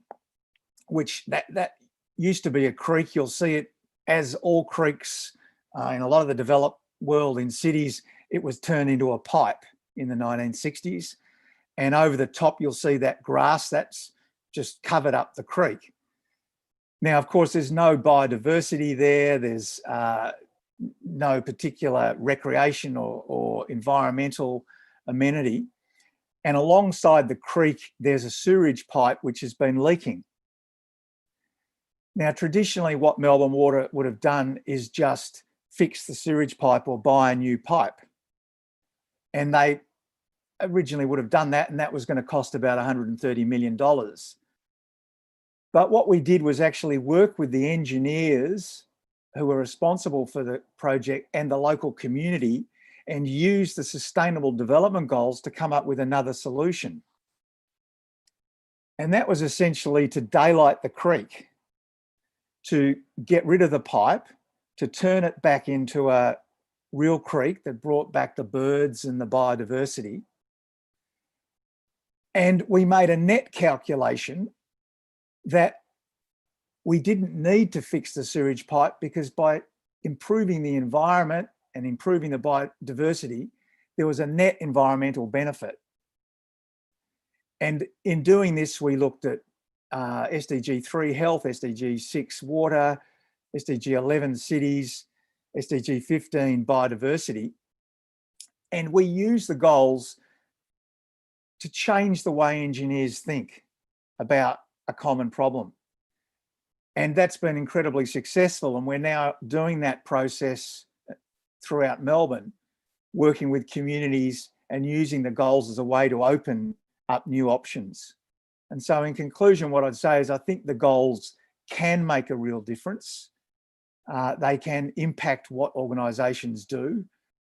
which that used to be a creek. You'll see it, as all creeks in a lot of the developed world in cities, it was turned into a pipe in the 1960s. And over the top, you'll see that grass that's just covered up the creek. Now, of course, there's no biodiversity there. There's no particular recreation or environmental amenity. And alongside the creek, there's a sewage pipe which has been leaking. Now, traditionally, what Melbourne Water would have done is just fix the sewage pipe or buy a new pipe. And they originally would have done that, and that was going to cost about $130 million. But what we did was actually work with the engineers who were responsible for the project and the local community, and use the sustainable development goals to come up with another solution. And that was essentially to daylight the creek, to get rid of the pipe, to turn it back into a real creek that brought back the birds and the biodiversity. And we made a net calculation that we didn't need to fix the sewage pipe, because by improving the environment and improving the biodiversity, there was a net environmental benefit. And in doing this, we looked at SDG 3 health, SDG 6 water, SDG 11 cities, SDG 15 biodiversity. And we use the goals to change the way engineers think about a common problem. And that's been incredibly successful. And we're now doing that process throughout Melbourne, working with communities and using the goals as a way to open up new options. And so in conclusion, what I'd say is I think the goals can make a real difference. They can impact what organisations do,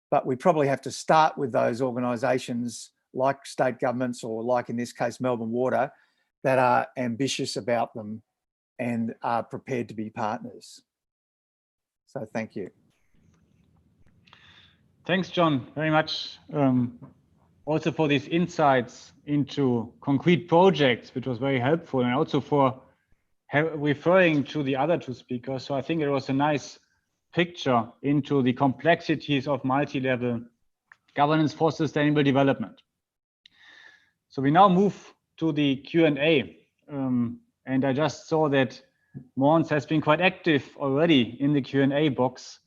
but we probably have to start with those organisations like state governments, or like in this case, Melbourne Water, that are ambitious about them and are prepared to be partners. So thank you. Thanks, John, very much. Also for these insights into concrete projects, which was very helpful, and also for referring to the other two speakers. So I think it was a nice picture into the complexities of multi-level governance for sustainable development. So we now move to the Q&A. And I just saw that Måns has been quite active already in the Q&A box,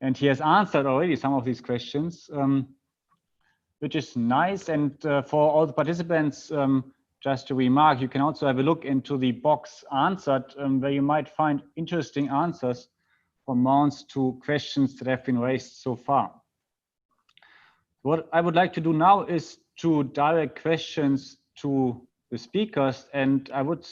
and he has answered already some of these questions, which is nice. And for all the participants, just to remark, you can also have a look into the box answered, where you might find interesting answers from Måns to questions that have been raised so far. What I would like to do now is to direct questions to the speakers, and I would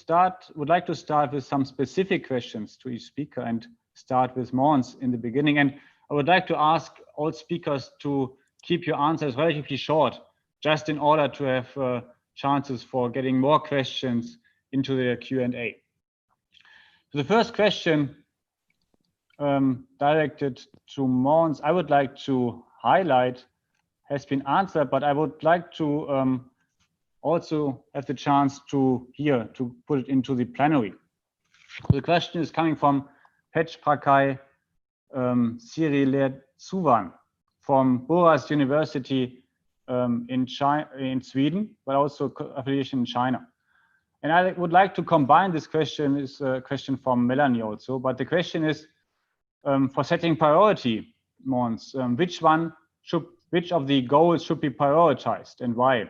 like to start with some specific questions to each speaker, and start with Måns in the beginning. And I would like to ask all speakers to keep your answers relatively short, just in order to have chances for getting more questions into the Q&A. So the first question directed to Måns, I would like to highlight, has been answered, but I would like to also have the chance to put it into the plenary. The question is coming from Pech Prakai Siriletsuvan from Borås University in Sweden, but also affiliation in China. And I would like to combine this question, is a question from Melanie also, but the question is for setting priority, Måns, which of the goals should be prioritized and why?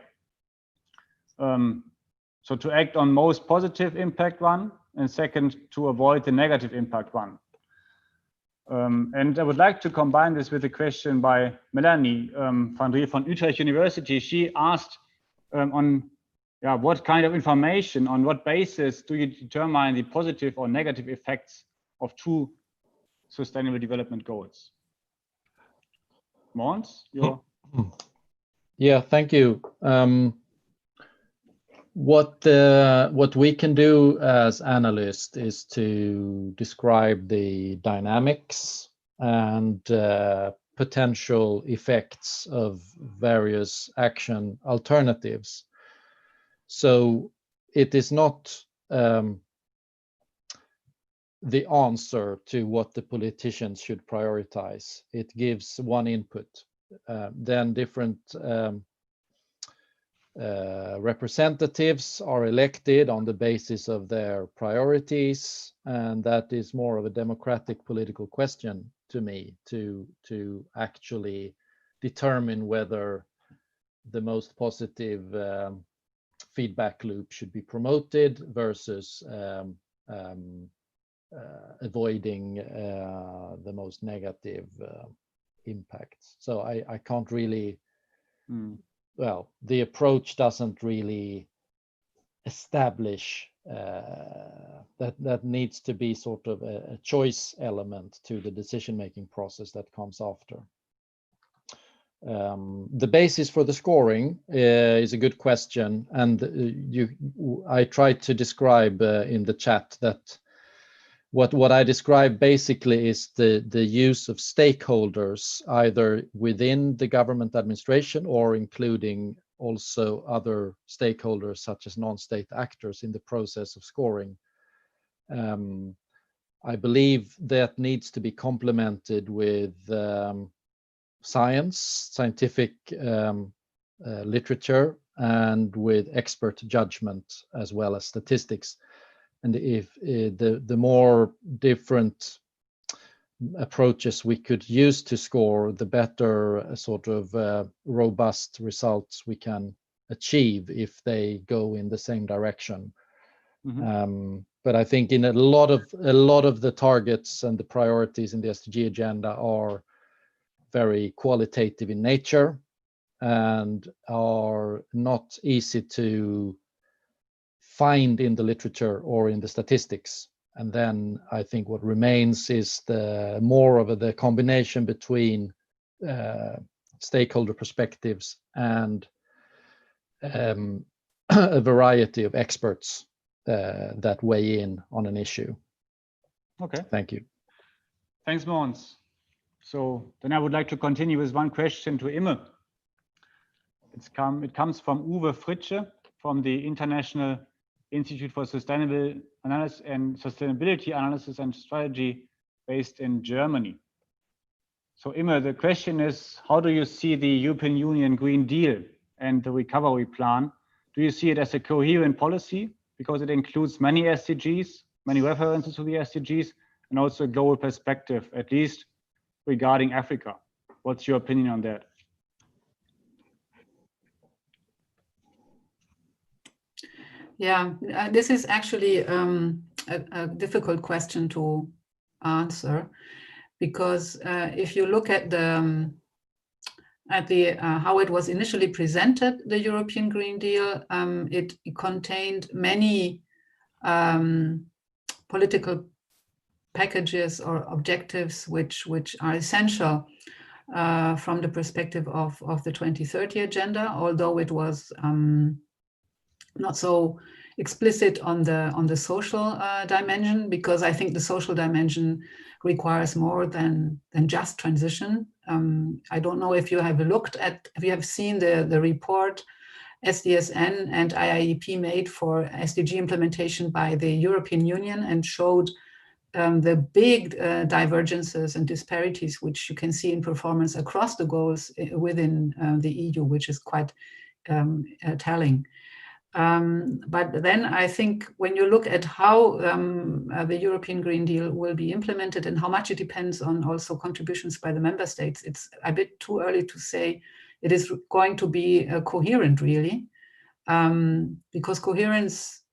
So to act on most positive impact one, and second, to avoid the negative impact one. And I would like to combine this with a question by Melanie van Riel from Utrecht University. She asked on what kind of information, on what basis do you determine the positive or negative effects of two sustainable development goals? Måns, Yeah, thank you. What we can do as analysts is to describe the dynamics and potential effects of various action alternatives. So it is not the answer to what the politicians should prioritize. It gives one input. Then different representatives are elected on the basis of their priorities, and that is more of a democratic political question to me, to actually determine whether the most positive feedback loop should be promoted versus avoiding the most negative impacts. So I can't really, well, the approach doesn't really establish that needs to be sort of a choice element to the decision-making process that comes after. The basis for the scoring is a good question, and I tried to describe in the chat that what I describe basically is the use of stakeholders either within the government administration or including also other stakeholders such as non-state actors in the process of scoring. I believe that needs to be complemented with scientific literature, and with expert judgment as well as statistics. And if the more different approaches we could use to score, the better sort of robust results we can achieve if they go in the same direction. But I think in a lot of the targets and the priorities in the SDG agenda are very qualitative in nature and are not easy to find in the literature or in the statistics. And then I think what remains is the more of the combination between stakeholder perspectives and a variety of experts that weigh in on an issue. Okay. Thank you. Thanks, Måns. So then I would like to continue with one question to Imme. It comes from Uwe Fritsche from the International Institute for Sustainable Analysis and Sustainability Analysis and Strategy based in Germany. So Imme, the question is, how do you see the European Union Green Deal and the recovery plan? Do you see it as a coherent policy because it includes many SDGs, many references to the SDGs, and also a global perspective, at least regarding Africa? What's your opinion on that? Yeah, this is actually a difficult question to answer, because if you look at how it was initially presented, the European Green Deal, it contained many political packages or objectives which are essential from the perspective of the 2030 agenda, although it was not so explicit on the social dimension, because I think the social dimension requires more than just transition. I don't know if you have seen the report SDSN and IIEP made for SDG implementation by the European Union, and showed the big divergences and disparities which you can see in performance across the goals within the EU, which is quite telling. But then I think when you look at how the European Green Deal will be implemented and how much it depends on also contributions by the member states, it's a bit too early to say it is going to be coherent, really, because coherence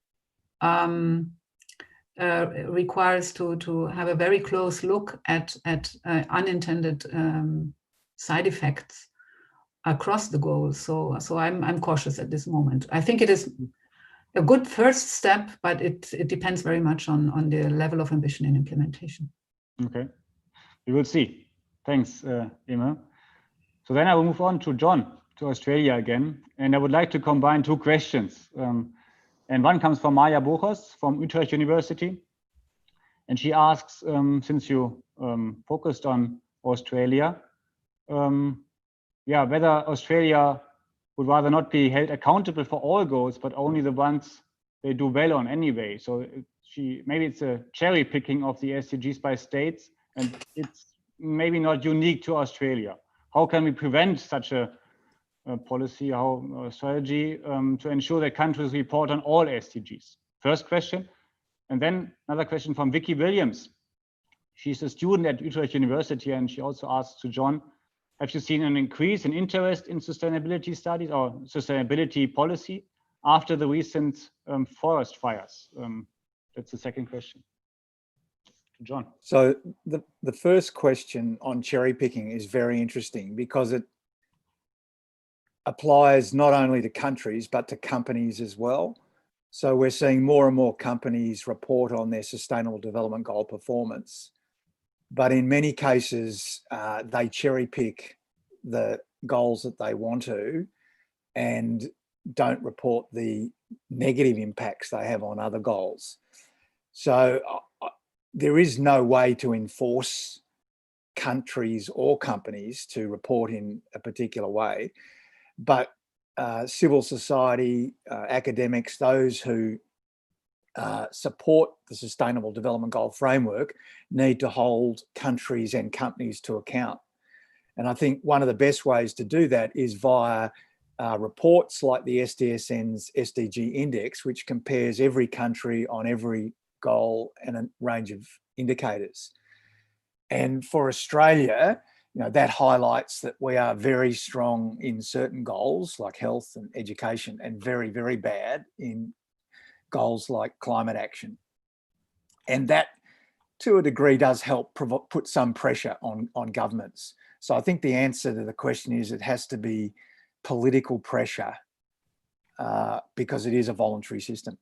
requires to have a very close look at unintended side effects across the goals. So I'm cautious at this moment. I think it is a good first step, but it depends very much on the level of ambition in implementation. Okay, we will see. Thanks, Imme. So then I will move on to John, to Australia again, and I would like to combine two questions. And one comes from Maya Bochos from Utrecht University, and she asks, since you focused on Australia, yeah, whether Australia would rather not be held accountable for all goals, but only the ones they do well on anyway. So maybe it's a cherry picking of the SDGs by states, and it's maybe not unique to Australia. How can we prevent such a policy, strategy to ensure that countries report on all SDGs? First question. And then another question from Vicky Williams. She's a student at Utrecht University, and she also asked to John, have you seen an increase in interest in sustainability studies or sustainability policy after the recent forest fires? That's the second question. John. So the first question on cherry picking is very interesting because it applies not only to countries, but to companies as well. So we're seeing more and more companies report on their sustainable development goal performance. But in many cases, they cherry pick the goals that they want to and don't report the negative impacts they have on other goals. So there is no way to enforce countries or companies to report in a particular way, but civil society, academics, those who support the Sustainable Development Goal framework need to hold countries and companies to account. And I think one of the best ways to do that is via reports like the SDSN's SDG index, which compares every country on every goal and a range of indicators. And for Australia, that highlights that we are very strong in certain goals like health and education and very, very bad in goals like climate action. And that, to a degree, does help put some pressure on governments. So I think the answer to the question is it has to be political pressure because it is a voluntary system.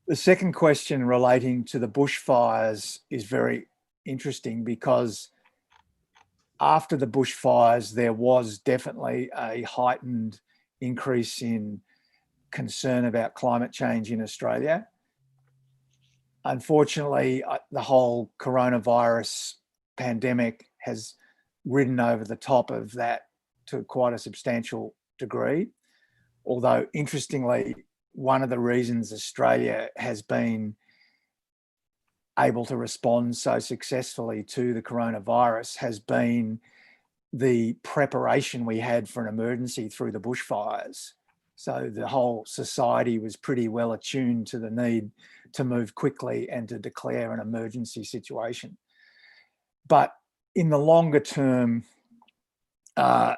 The second question relating to the bushfires is very interesting because after the bushfires, there was definitely a heightened increase in concern about climate change in Australia. Unfortunately, the whole coronavirus pandemic has ridden over the top of that to quite a substantial degree. Although, interestingly, one of the reasons Australia has been able to respond so successfully to the coronavirus has been the preparation we had for an emergency through the bushfires. So the whole society was pretty well attuned to the need to move quickly and to declare an emergency situation. But in the longer term, the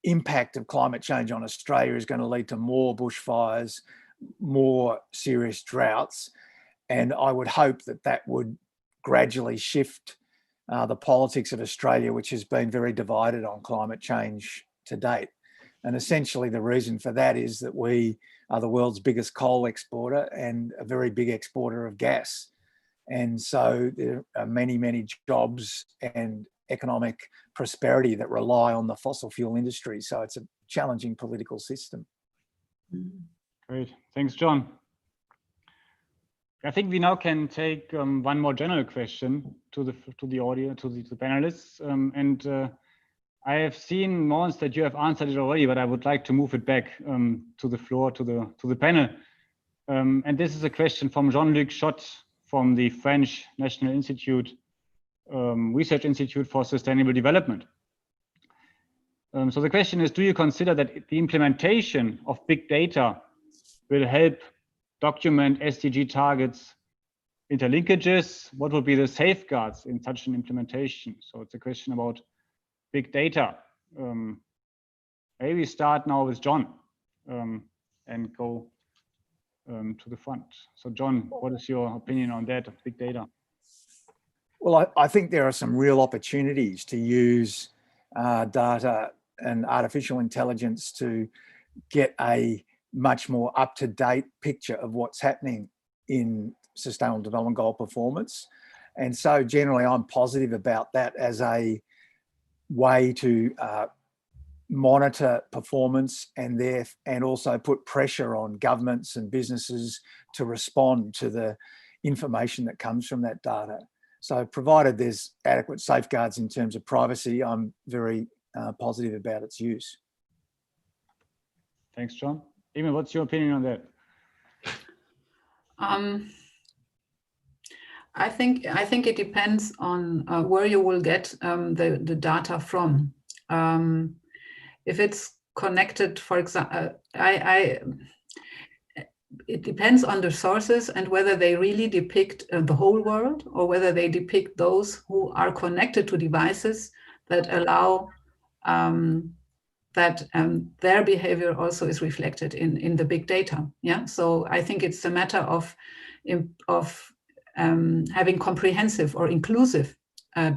impact of climate change on Australia is going to lead to more bushfires, more serious droughts. And I would hope that that would gradually shift the politics of Australia, which has been very divided on climate change to date. And essentially the reason for that is that we are the world's biggest coal exporter and a very big exporter of gas. And so there are many, many jobs and economic prosperity that rely on the fossil fuel industry. So it's a challenging political system. Great, thanks, John. I think we now can take one more general question to the audience, to the panelists. I have seen, Måns, that you have answered it already, but I would like to move it back to the floor, to the panel. And this is a question from Jean-Luc Schott from the French National Institute, Research Institute for Sustainable Development. So the question is, do you consider that the implementation of big data will help document SDG targets interlinkages? What would be the safeguards in such an implementation? So it's a question about big data. Maybe start now with John and go to the front. So John, what is your opinion on that, of big data? Well, I think there are some real opportunities to use data and artificial intelligence to get a much more up-to-date picture of what's happening in Sustainable Development Goal performance. And so generally I'm positive about that as a way to monitor performance and also put pressure on governments and businesses to respond to the information that comes from that data. So provided there's adequate safeguards in terms of privacy, I'm very positive about its use. Thanks, John. Imme, what's your opinion on that? I think it depends on where you will get the data from. If it's connected, for example, it depends on the sources and whether they really depict the whole world or whether they depict those who are connected to devices that allow that their behavior also is reflected in the big data. Yeah, so I think it's a matter of having comprehensive or inclusive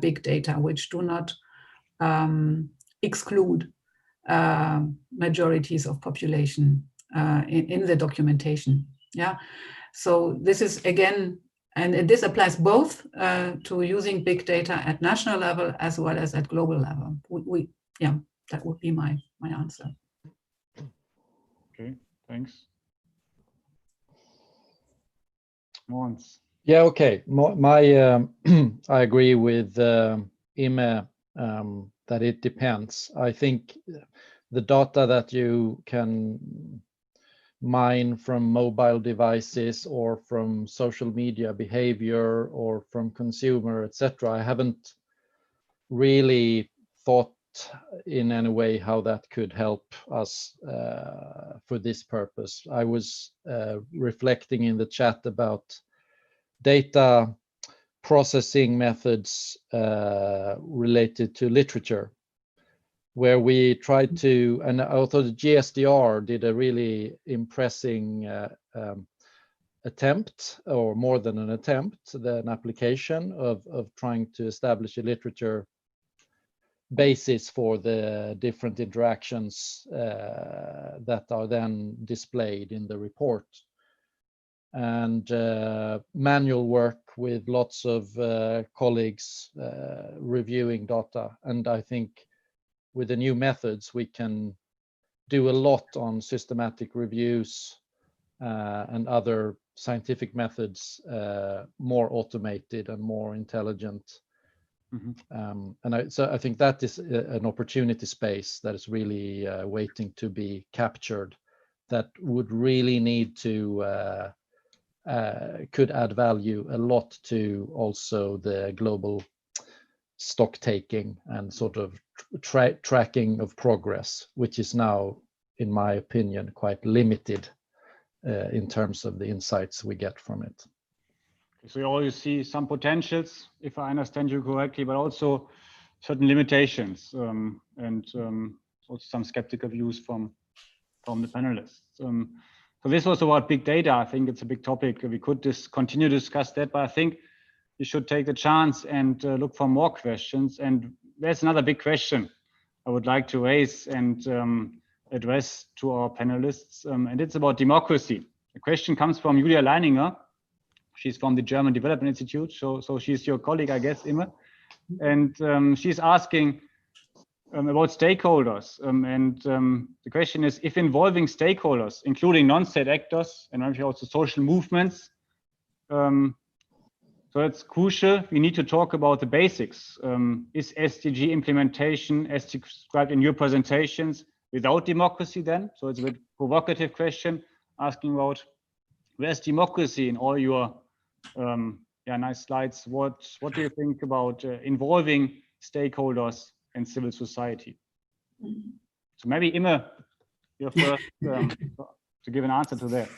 big data, which do not exclude majorities of population in the documentation. Yeah, so this is again, and this applies both to using big data at national level as well as at global level. Yeah, that would be my answer. Okay, thanks. Måns. Yeah, okay. I agree with Imme that it depends. I think the data that you can mine from mobile devices or from social media behavior or from consumer, etc. I haven't really thought in any way how that could help us for this purpose. I was reflecting in the chat about data processing methods related to literature, where we tried to, and although the GSDR did a really impressive attempt, or more than an attempt, an application of trying to establish a literature basis for the different interactions that are then displayed in the report. And manual work with lots of colleagues reviewing data. And I think with the new methods, we can do a lot on systematic reviews and other scientific methods, more automated and more intelligent. Mm-hmm. So I think that is an opportunity space that is really waiting to be captured, that would really need to could add value a lot to also the global stock taking and sort of tracking of progress, which is now, in my opinion, quite limited in terms of the insights we get from it. So you always see some potentials, if I understand you correctly, but also certain limitations and also some skeptical views from the panelists. So this was about big data. I think it's a big topic. We could continue to discuss that, but I think we should take the chance and look for more questions. And there's another big question I would like to raise and address to our panelists, and it's about democracy. The question comes from Julia Leininger. She's from the German Development Institute, so she's your colleague, I guess, Imme. And she's asking about stakeholders. The question is, if involving stakeholders, including non-state actors and maybe also social movements, so it's crucial, we need to talk about the basics. Is SDG implementation, as described in your presentations, without democracy then? So it's a bit provocative question, asking about where's democracy in all your nice slides. What do you think about involving stakeholders and civil society? So maybe Imme, you're first to give an answer to that.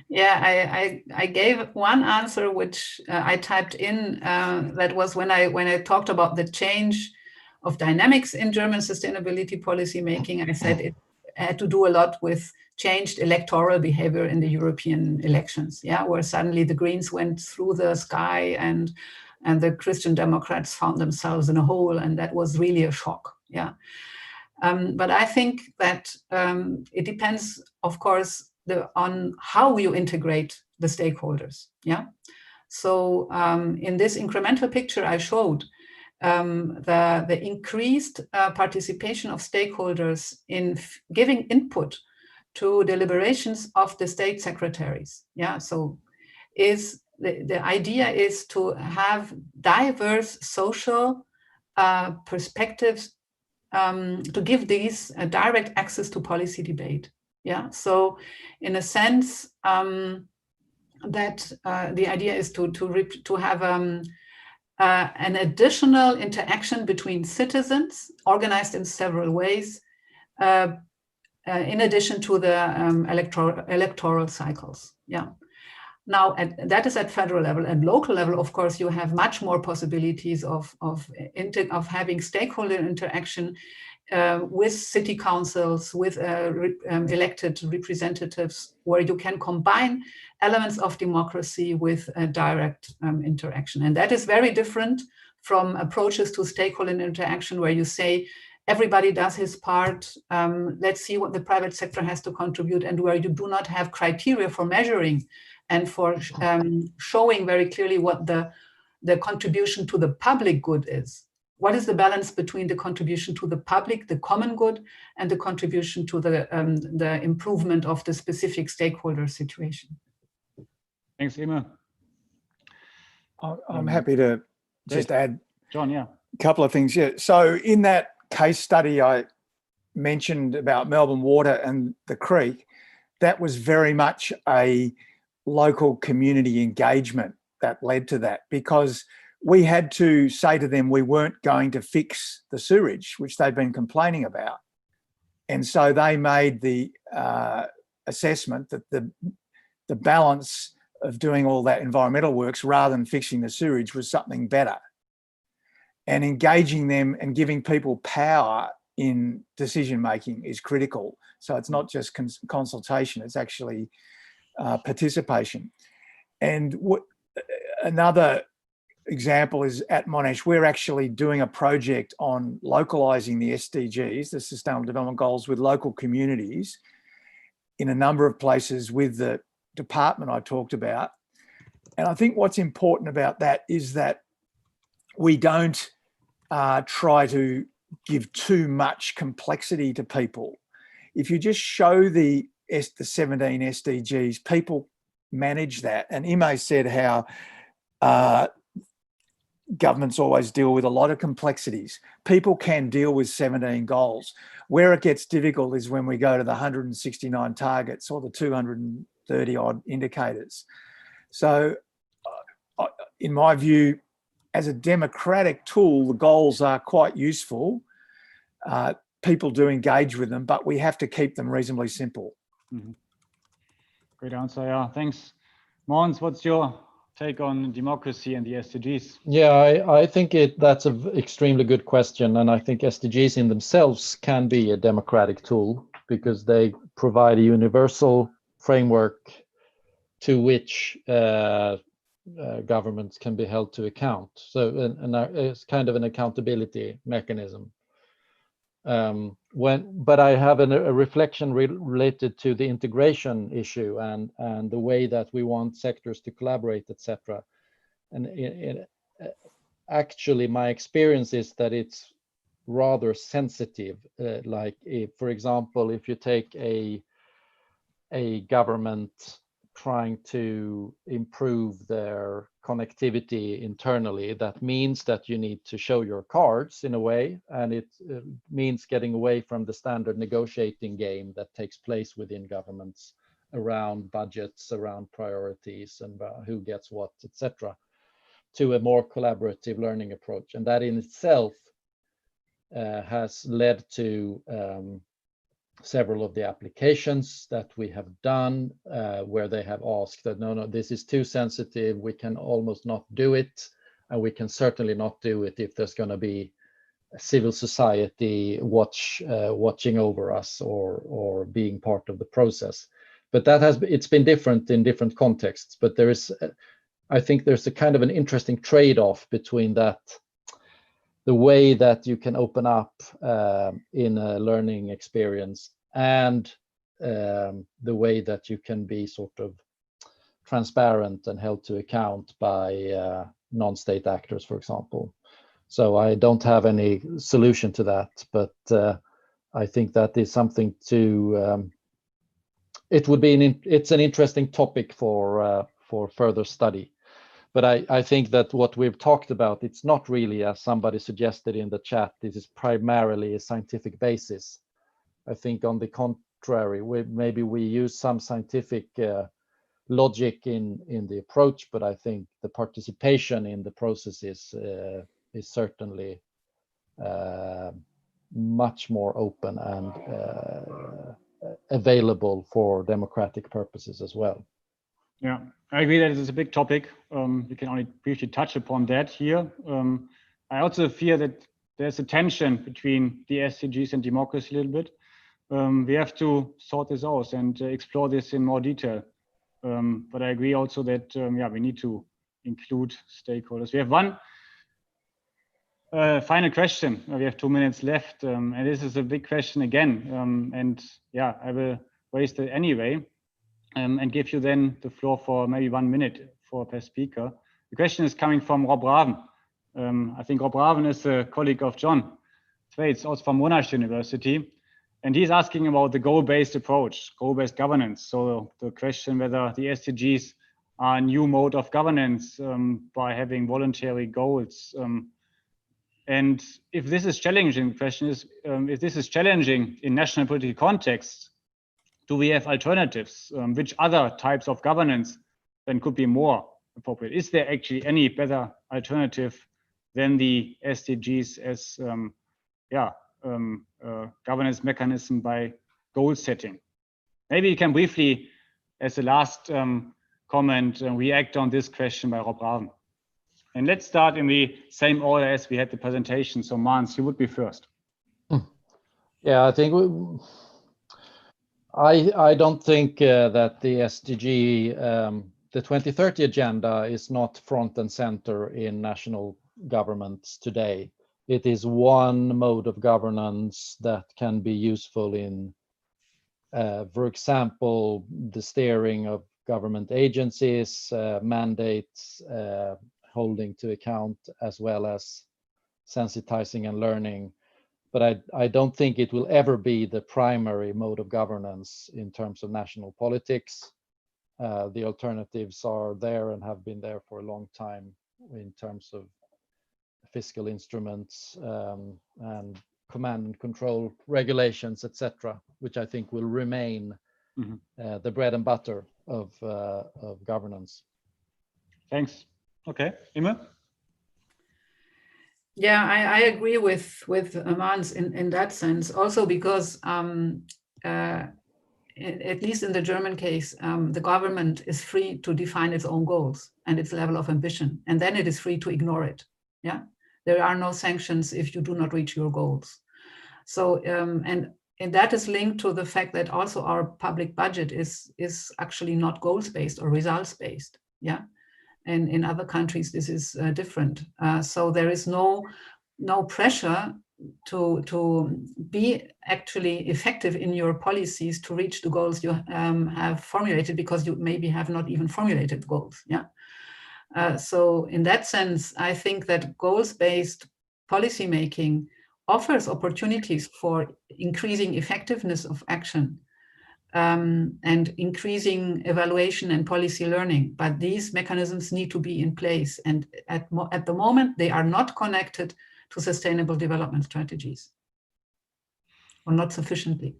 Yeah, I gave one answer which I typed in. That was when I talked about the change of dynamics in German sustainability policy making. I said it had to do a lot with changed electoral behavior in the European elections. Yeah, where suddenly the Greens went through the sky and the Christian Democrats found themselves in a hole, and that was really a shock. Yeah, but I think that it depends, of course, on how you integrate the stakeholders. Yeah, so in this incremental picture I showed, the increased participation of stakeholders in giving input to deliberations of the state secretaries. Yeah, so is the idea is to have diverse social perspectives, to give these direct access to policy debate. Yeah, so in a sense, that the idea is to have an additional interaction between citizens organized in several ways, in addition to the electoral cycles. Yeah. Now, that is at federal level. At local level, of course, you have much more possibilities of having stakeholder interaction with city councils, with elected representatives, where you can combine elements of democracy with direct interaction. And that is very different from approaches to stakeholder interaction, where you say, everybody does his part, let's see what the private sector has to contribute, and where you do not have criteria for measuring and for showing very clearly what the contribution to the public good is. What is the balance between the contribution to the public, the common good, and the contribution to the improvement of the specific stakeholder situation? Thanks, Imme. I'm happy to just add, John, yeah, a couple of things. Yeah. So in that case study I mentioned about Melbourne Water and the creek, that was very much a local community engagement that led to that, because we had to say to them we weren't going to fix the sewage, which they've been complaining about. And so they made the assessment that the balance of doing all that environmental works rather than fixing the sewage was something better. And engaging them and giving people power in decision making is critical. So it's not just consultation, it's actually participation. And another example is at Monash, we're actually doing a project on localising the SDGs, the Sustainable Development Goals, with local communities in a number of places with the department I talked about. And I think what's important about that is that we don't try to give too much complexity to people. If you just show the 17 SDGs, people manage that. And Imme said how governments always deal with a lot of complexities. People can deal with 17 goals. Where it gets difficult is when we go to the 169 targets or the 230 odd indicators. So in my view, as a democratic tool, the goals are quite useful. People do engage with them, but we have to keep them reasonably simple. Mm-hmm. Great answer. Yeah, thanks. Måns, what's your take on democracy and the SDGs? Yeah, I think that's an extremely good question. And I think SDGs in themselves can be a democratic tool because they provide a universal framework to which governments can be held to account. So it's kind of an accountability mechanism. But I have a reflection related to the integration issue and the way that we want sectors to collaborate, etc. And actually, my experience is that it's rather sensitive. Like, for example, if you take a government trying to improve their connectivity internally, that means that you need to show your cards in a way, and it means getting away from the standard negotiating game that takes place within governments around budgets, around priorities, and who gets what, etc., to a more collaborative learning approach. And that in itself has led to several of the applications that we have done where they have asked that, no, this is too sensitive, we can almost not do it, and we can certainly not do it if there's going to be a civil society watching over us or being part of the process. But it's been different in different contexts, but I think there's a kind of an interesting trade-off between that, the way that you can open up in a learning experience and the way that you can be sort of transparent and held to account by non-state actors, for example. So I don't have any solution to that, but I think that is something to, it's an interesting topic for further study. But I think that what we've talked about, it's not really, as somebody suggested in the chat, this is primarily a scientific basis. I think on the contrary, maybe we use some scientific logic in the approach, but I think the participation in the process is certainly much more open and available for democratic purposes as well. Yeah, I agree that it is a big topic. We can only briefly touch upon that here. I also fear that there's a tension between the SDGs and democracy a little bit. We have to sort this out and explore this in more detail. But I agree also that yeah, we need to include stakeholders. We have one final question. We have 2 minutes left, and this is a big question again. And yeah, I will raise it anyway. And give you then the floor for maybe 1 minute per speaker. The question is coming from Rob Raven. I think Rob Raven is a colleague of John Thwaites, also from Monash University. And he's asking about the goal-based approach, goal-based governance. So the question whether the SDGs are a new mode of governance by having voluntary goals. And if this is challenging, the question is, if this is challenging in national political contexts, do we have alternatives? Which other types of governance then could be more appropriate? Is there actually any better alternative than the SDGs as governance mechanism by goal setting? Maybe you can briefly, as a last comment, react on this question by Rob Raven. And let's start in the same order as we had the presentation. So Måns, you would be first. Yeah, I think I don't think that the SDG, the 2030 agenda is not front and center in national governments today. It is one mode of governance that can be useful in, for example, the steering of government agencies, mandates, holding to account, as well as sensitizing and learning. But I don't think it will ever be the primary mode of governance in terms of national politics. The alternatives are there and have been there for a long time in terms of fiscal instruments and command and control regulations, etc., which I think will remain the bread and butter of governance. Thanks. Okay, Imme? Yeah, I agree with Måns in that sense. Also because at least in the German case, the government is free to define its own goals and its level of ambition, and then it is free to ignore it. Yeah, there are no sanctions if you do not reach your goals. So and that is linked to the fact that also our public budget is actually not goals based or results based. Yeah. And in other countries, this is different. So there is no pressure to be actually effective in your policies to reach the goals you have formulated, because you maybe have not even formulated goals. Yeah. So in that sense, I think that goals-based policymaking offers opportunities for increasing effectiveness of action. And increasing evaluation and policy learning, but these mechanisms need to be in place. And at the moment, they are not connected to sustainable development strategies, or not sufficiently.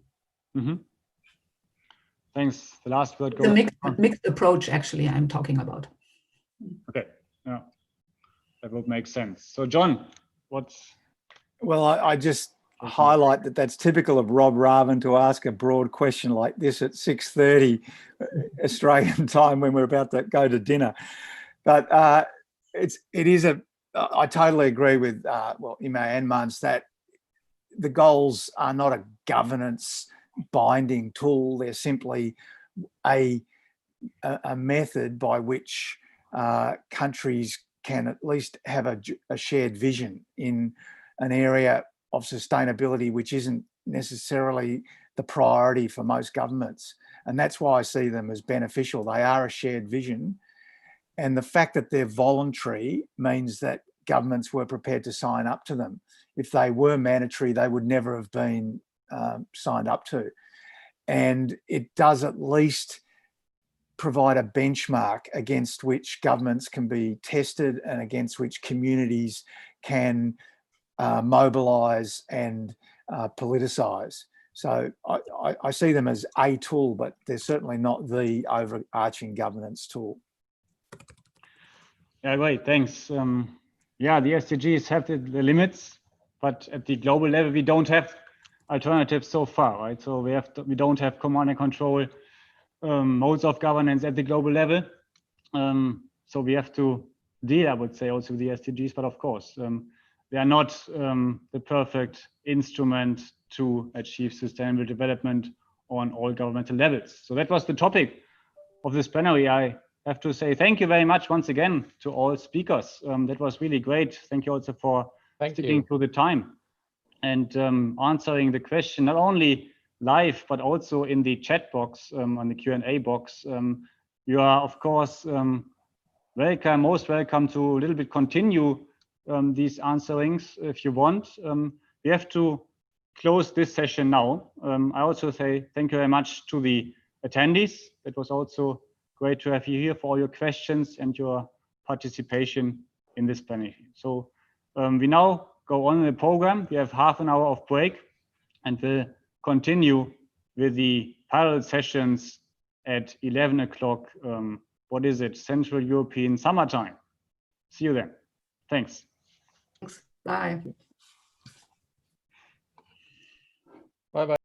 Thanks. The last word goes. The mixed approach, actually, I'm talking about. Okay, yeah, that would make sense. So, John, what's? Well, I just highlight that that's typical of Rob Raven to ask a broad question like this at 6:30 Australian time when we're about to go to dinner. But I totally agree with Imme and Måns that the goals are not a governance binding tool. They're simply a method by which countries can at least have a shared vision in an area of sustainability, which isn't necessarily the priority for most governments. And that's why I see them as beneficial. They are a shared vision. And the fact that they're voluntary means that governments were prepared to sign up to them. If they were mandatory, they would never have been signed up to. And it does at least provide a benchmark against which governments can be tested and against which communities can mobilise and politicise. So I see them as a tool, but they're certainly not the overarching governance tool. Yeah, great, thanks. Yeah, the SDGs have the limits, but at the global level, we don't have alternatives so far, right? So we don't have command and control modes of governance at the global level. So we have to deal, I would say, also with the SDGs, but of course, they are not the perfect instrument to achieve sustainable development on all governmental levels. So that was the topic of this plenary. I have to say thank you very much once again to all speakers. That was really great. Thank you also for sticking to the time and answering the question, not only live, but also in the chat box, on the Q&A box. You are, of course, welcome, most welcome to a little bit continue these answerings if you want. We have to close this session now. I also say thank you very much to the attendees. It was also great to have you here for all your questions and your participation in this plenary. So we now go on in the program. We have half an hour of break and we'll continue with the parallel sessions at 11 o'clock. What is it? Central European summertime. See you then. Thanks. Bye. Bye-bye.